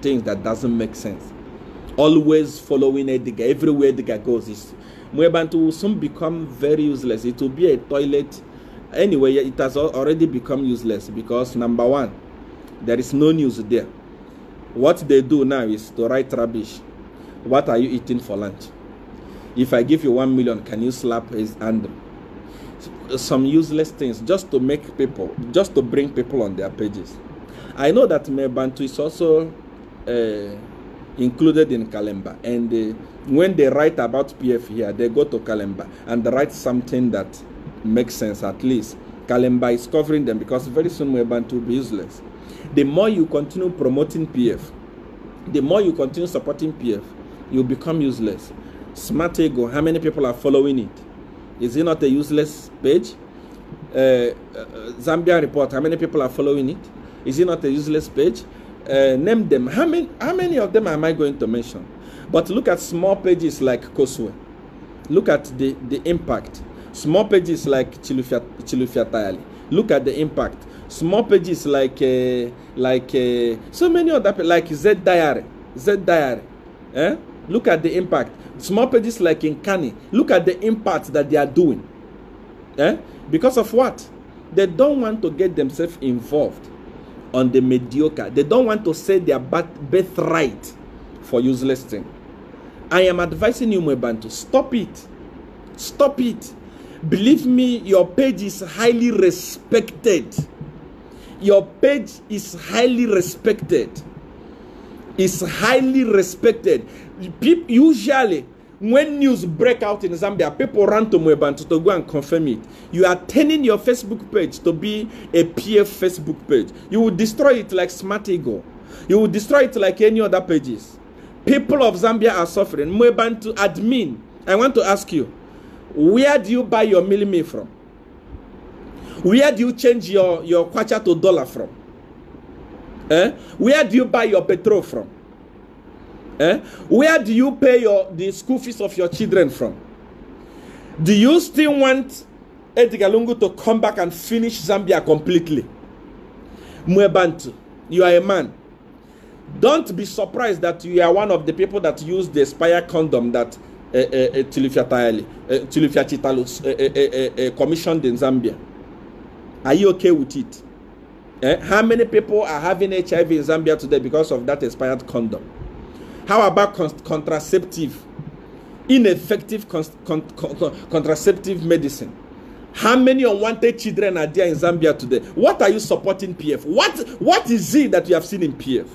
things that doesn't make sense. Always following Edgar. Everywhere Edgar goes, Mwebantu will soon become very useless. It will be a toilet. Anyway, it has already become useless because number one, there is no news there. What they do now is to write rubbish. What are you eating for lunch? If I give you 1 million, can you slap his hand? Some useless things just to make people, just to bring people on their pages. I know that Mwebantu is also included in Kalemba, and when they write about PF here, they go to Kalemba and they write something that makes sense. At least Kalemba is covering them, because very soon Mwebantu will be useless. The more you continue promoting PF, the more you continue supporting PF, you become useless. Smart Ego, how many people are following it? Is it not a useless page? Zambia Report, how many people are following it? Is it not a useless page? Name them. How many of them am I going to mention? But look at small pages like Koswe. Look at the impact. Small pages like Chilufya Tayali. Look at the impact. Small pages like so many other, like Z Diary. Look at the impact. Small pages like Nkani. Look at the impact that they are doing. Because of what? They don't want to get themselves involved on the mediocre. They don't want to say their birthright for useless thing. I am advising you, Mwebantu, stop it. Stop it. Believe me, your page is highly respected. Your page is highly respected. It's highly respected. Usually, when news break out in Zambia, people run to Mwebantu to go and confirm it. You are turning your Facebook page to be a PF Facebook page. You will destroy it like Smart Ego. You will destroy it like any other pages. People of Zambia are suffering. Mwebantu admin, I want to ask you, where do you buy your milimi from? Where do you change your kwacha to dollar from? Where do you buy your petrol from? Where do you pay the school fees of your children from? Do you still want Edgar Lungu to come back and finish Zambia completely? Mwebantu, you are a man. Don't be surprised that you are one of the people that use the Spire condom that Chilufya Chitalu commissioned in Zambia. Are you okay with it? How many people are having HIV in Zambia today because of that expired condom? How about contraceptive, ineffective contraceptive medicine? How many unwanted children are there in Zambia today? What are you supporting PF? What is it that you have seen in PF?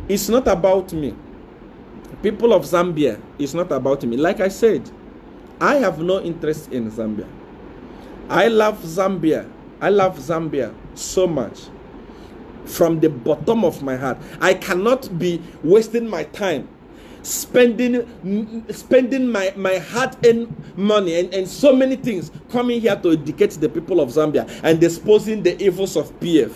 It's not about me. People of Zambia, it's not about me. Like I said, I have no interest in Zambia. I love Zambia. I love Zambia so much. From the bottom of my heart. I cannot be wasting my time spending my hard-earned money and so many things coming here to educate the people of Zambia and exposing the evils of PF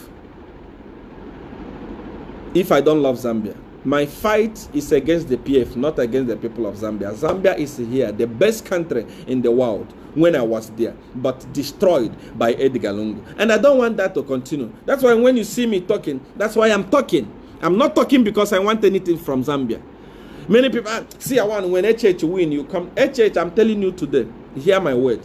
if I don't love Zambia. My fight is against the PF, not against the people of Zambia. Zambia is here, the best country in the world when I was there, but destroyed by Edgar Lungu. And I don't want that to continue. That's why when you see me talking, that's why I'm talking. I'm not talking because I want anything from Zambia. Many people see when HH win, you come. HH, I'm telling you today, hear my word.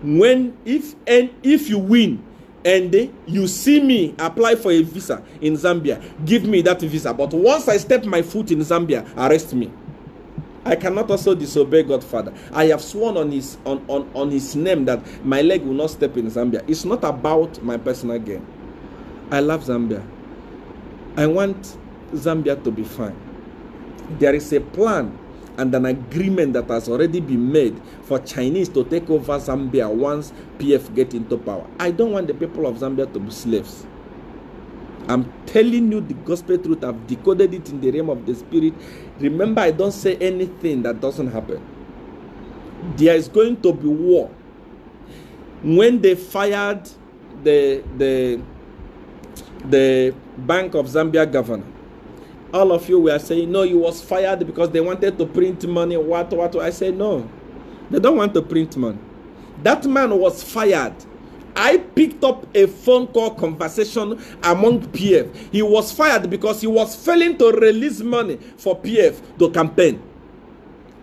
If you win, and you see me apply for a visa in Zambia, give me that visa. But once I step my foot in Zambia, arrest me. I cannot also disobey Godfather. I have sworn on his name that my leg will not step in Zambia. It's not about my personal gain. I love Zambia. I want Zambia to be fine. There is a plan and an agreement that has already been made for Chinese to take over Zambia once PF get into power. I don't want the people of Zambia to be slaves. I'm telling you the gospel truth. I've decoded it in the realm of the spirit. Remember, I don't say anything that doesn't happen. There is going to be war. When they fired the Bank of Zambia governor, all of you were saying, no, he was fired because they wanted to print money. What? I said, no, they don't want to print money. That man was fired. I picked up a phone call conversation among PF. He was fired because he was failing to release money for PF to campaign.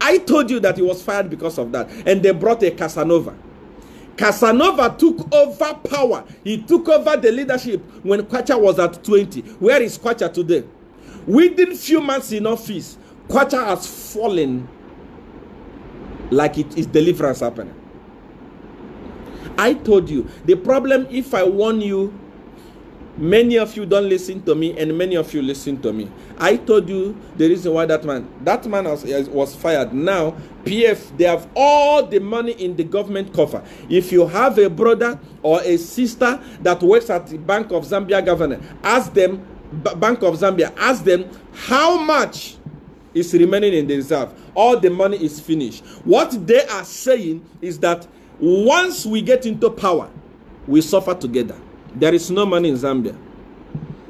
I told you that he was fired because of that. And they brought a Casanova. Casanova took over power. He took over the leadership when Kwacha was at 20. Where is Kwacha today? Within few months in office, Kwacha has fallen like it is deliverance happening. I told you, the problem, if I warn you, many of you don't listen to me and many of you listen to me. I told you the reason why that man was fired. Now, PF, they have all the money in the government cover. If you have a brother or a sister that works at the Bank of Zambia governor, ask them, Bank of Zambia, ask them how much is remaining in the reserve. All the money is finished. What they are saying is that once we get into power, we suffer together. There is no money in Zambia.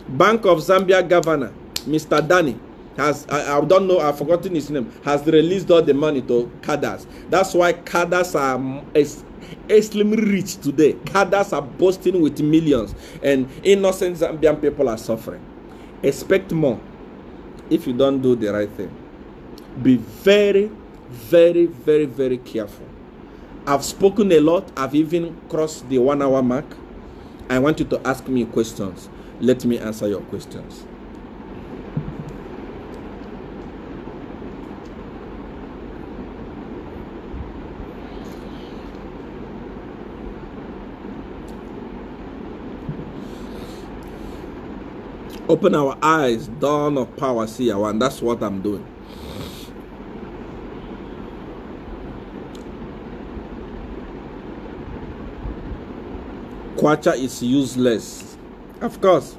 Bank of Zambia governor, Mr. Danny, has, I don't know, I've forgotten his name, has released all the money to cadres. That's why cadres are extremely rich today. Cadres are boasting with millions, and innocent Zambian people are suffering. Expect more if you don't do the right thing. Be very, very, very, very careful. I've spoken a lot. I've even crossed the 1 hour mark. I want you to ask me questions. Let me answer your questions. Open our eyes, dawn of power, see our, and that's what I'm doing. Kwacha is useless. Of course.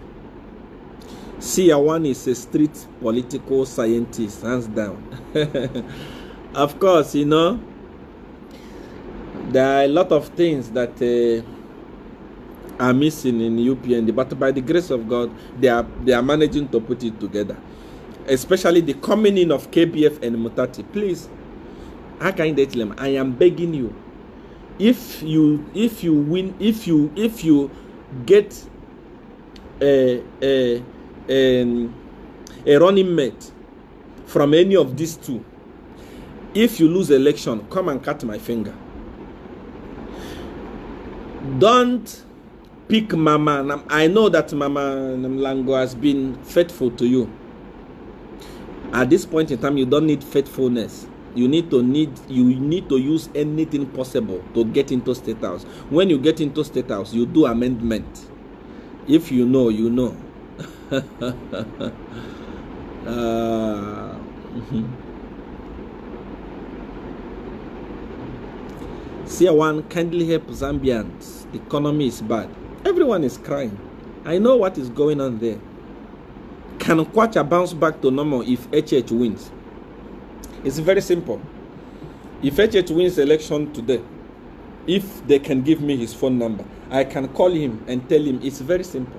Siawan is a street political scientist, hands down. Of course, you know, there are a lot of things that are missing in UPND, but by the grace of God, they are managing to put it together. Especially the coming in of KBF and Mutati. Please, how can I tell them? I am begging you. If you win, if you get a running mate from any of these two, if you lose election, come and cut my finger. Don't pick Mama. I know that Mama Mlango has been faithful to you. At this point in time, you don't need faithfulness. You need to use anything possible to get into State House. When you get into State House, you do amendment. If you know, you know. Siawan, kindly help Zambians. The economy is bad. Everyone is crying. I know what is going on there. Can Kwacha bounce back to normal if HH wins? It's very simple. If HH wins election today, if they can give me his phone number, I can call him and tell him. It's very simple.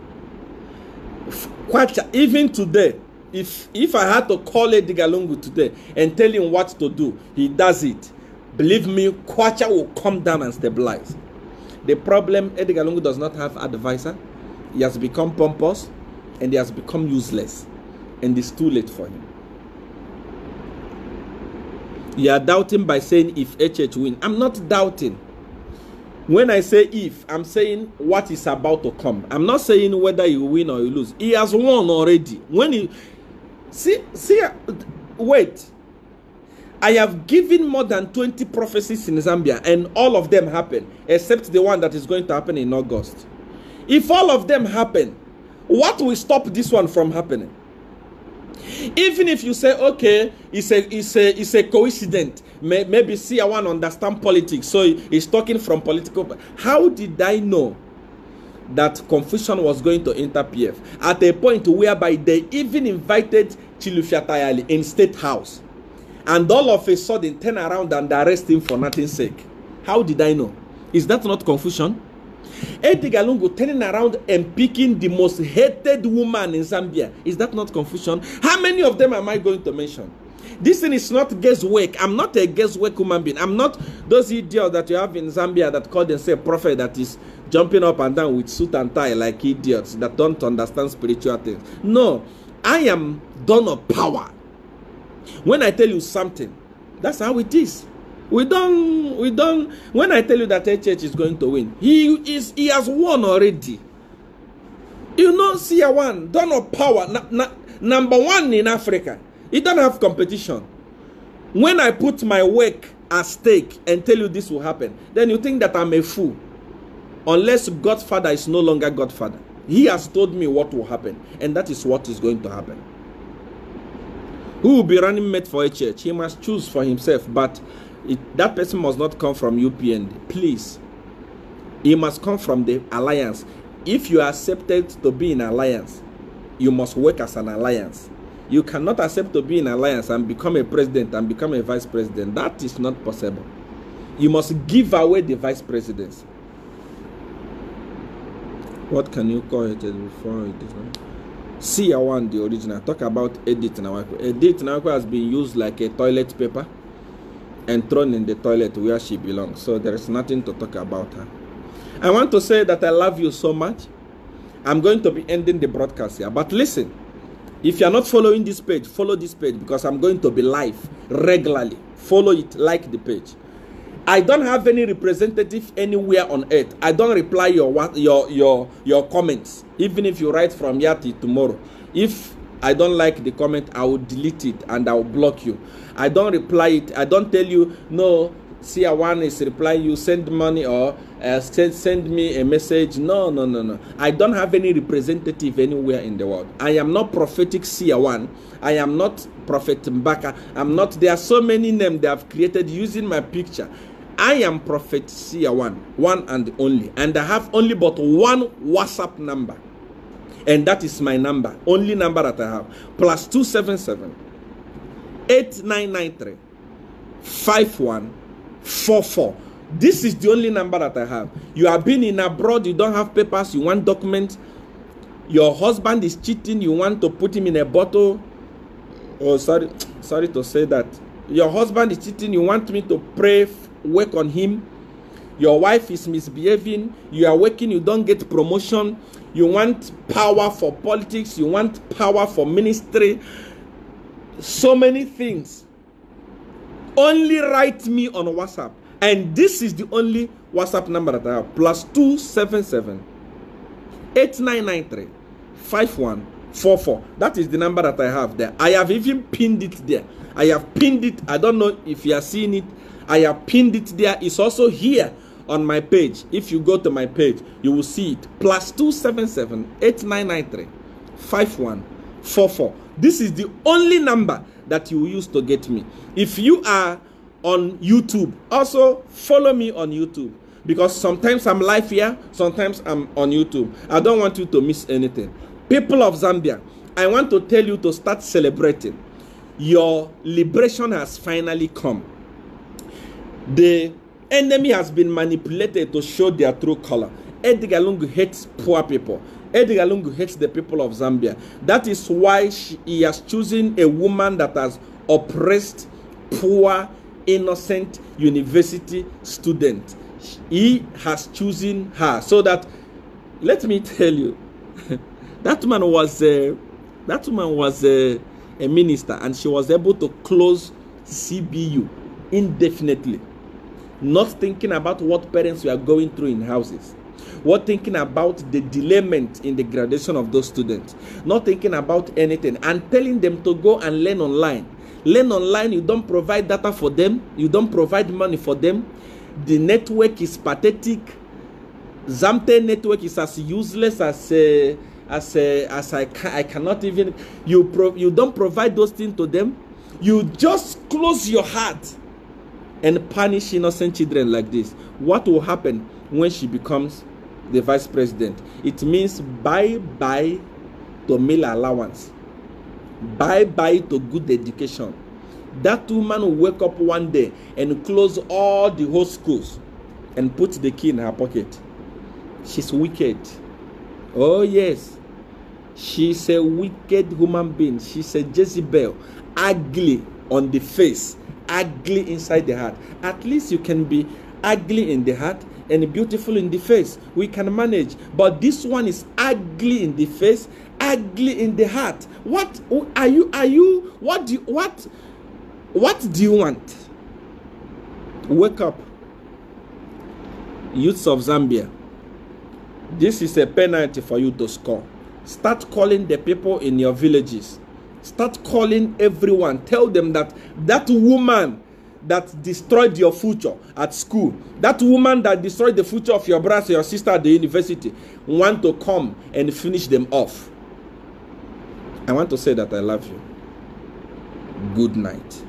Kwacha, even today, if I had to call Edgar Lungu today and tell him what to do, he does it. Believe me, Kwacha will come down and stabilize. The problem, Edgar Lungu does not have advisor. He has become pompous and he has become useless. And it's too late for him. You are doubting by saying if HH win. I'm not doubting. When I say if, I'm saying what is about to come. I'm not saying whether you win or you lose. He has won already. When he wait. I have given more than 20 prophecies in Zambia, and all of them happen, except the one that is going to happen in August. If all of them happen, what will stop this one from happening? Even if you say, okay, it's a coincidence, maybe Siawan understand politics, so he's talking from political. How did I know that Confucian was going to enter PF at a point whereby they even invited Chilufya Tayali in State House, and all of a sudden turn around and arrest him for nothing's sake? How did I know? Is that not confusion? Edgar Lungu turning around and picking the most hated woman in Zambia. Is that not confusion? How many of them am I going to mention? This thing is not guesswork. I'm not a guesswork human being. I'm not those idiots that you have in Zambia that call themselves prophet that is jumping up and down with suit and tie like idiots that don't understand spiritual things. No, I am done of power. When I tell you something, that's how it is. We don't. When I tell you that HH is going to win, he has won already. You know, Siawan, done of power, number one in Africa. He don't have competition. When I put my work at stake and tell you this will happen, then you think that I'm a fool. Unless Godfather is no longer Godfather. He has told me what will happen, and that is what is going to happen. Who will be running mate for HH? He must choose for himself, but that person must not come from UPN. Please. He must come from the alliance. If you are accepted to be in alliance, you must work as an alliance. You cannot accept to be in alliance and become a president and become a vice president. That is not possible. You must give away the vice presidency. What can you call it before it is not? Siawan, the original. Talk about Edith Nawako. Edith Nawako has been used like a toilet paper and thrown in the toilet where she belongs. So there is nothing to talk about her. I want to say that I love you so much. I'm going to be ending the broadcast here. But listen, if you are not following this page, follow this page because I'm going to be live regularly. Follow it, like the page. I don't have any representative anywhere on earth. I don't reply your comments. Even if you write from here till tomorrow. If I don't like the comment, I will delete it and I will block you. I don't reply it. I don't tell you, no, Siawan is replying you, send money or send me a message. No. I don't have any representative anywhere in the world. I am not prophetic Siawan. I am not Prophet Mbaka. I'm not. There are so many names they have created using my picture. I am Prophet Siawan, one and only. And I have only but one WhatsApp number. And that is my number. Only number that I have. +277 8993 5144. This is the only number that I have. You have been in abroad, you don't have papers, you want documents. Your husband is cheating, you want to put him in a bottle. Oh, sorry to say that. Your husband is cheating, you want me to pray, work on him. Your wife is misbehaving, you are working, you don't get promotion. You want power for politics, you want power for ministry. So many things. Only write me on WhatsApp. And this is the only WhatsApp number that I have. +277 8993 5144. That is the number that I have there. I have even pinned it there. I have pinned it. I don't know if you are seeing it. I have pinned it there. It's also here on my page. If you go to my page, you will see it. +277 8993 5144. This is the only number that you will use to get me. If you are on YouTube, also follow me on YouTube, because sometimes I'm live here, sometimes I'm on YouTube. I don't want you to miss anything. People of Zambia, I want to tell you to start celebrating. Your liberation has finally come. The enemy has been manipulated to show their true color. Edgar Lungu hates poor people. Edgar Lungu hates the people of Zambia. That is why he has chosen a woman that has oppressed poor, innocent university student. He has chosen her so that, let me tell you, that woman was a minister, and she was able to close CBU indefinitely, not thinking about what parents were going through in houses, not thinking about the delayment in the graduation of those students, not thinking about anything, and telling them to go and learn online. Learn online, you don't provide data for them, you don't provide money for them. The network is pathetic. Zamtel network is as useless as I cannot even. You don't provide those things to them. You just close your heart and punish innocent children like this. What will happen when she becomes the vice president? It means bye-bye to meal allowance. Bye-bye to good education. That woman will wake up one day and close all the whole schools and put the key in her pocket. She's wicked. Oh yes. She's a wicked human being. She's a Jezebel. Ugly on the face, ugly inside the heart. At least you can be ugly in the heart and beautiful in the face. We can manage. But this one is ugly in the face, ugly in the heart. What are you? What do you want? Wake up, youths of Zambia. This is a penalty for you to score. Start calling the people in your villages. Start calling everyone. Tell them that that woman that destroyed your future at school, that woman that destroyed the future of your brother, your sister at the university, want to come and finish them off. I want to say that I love you. Good night.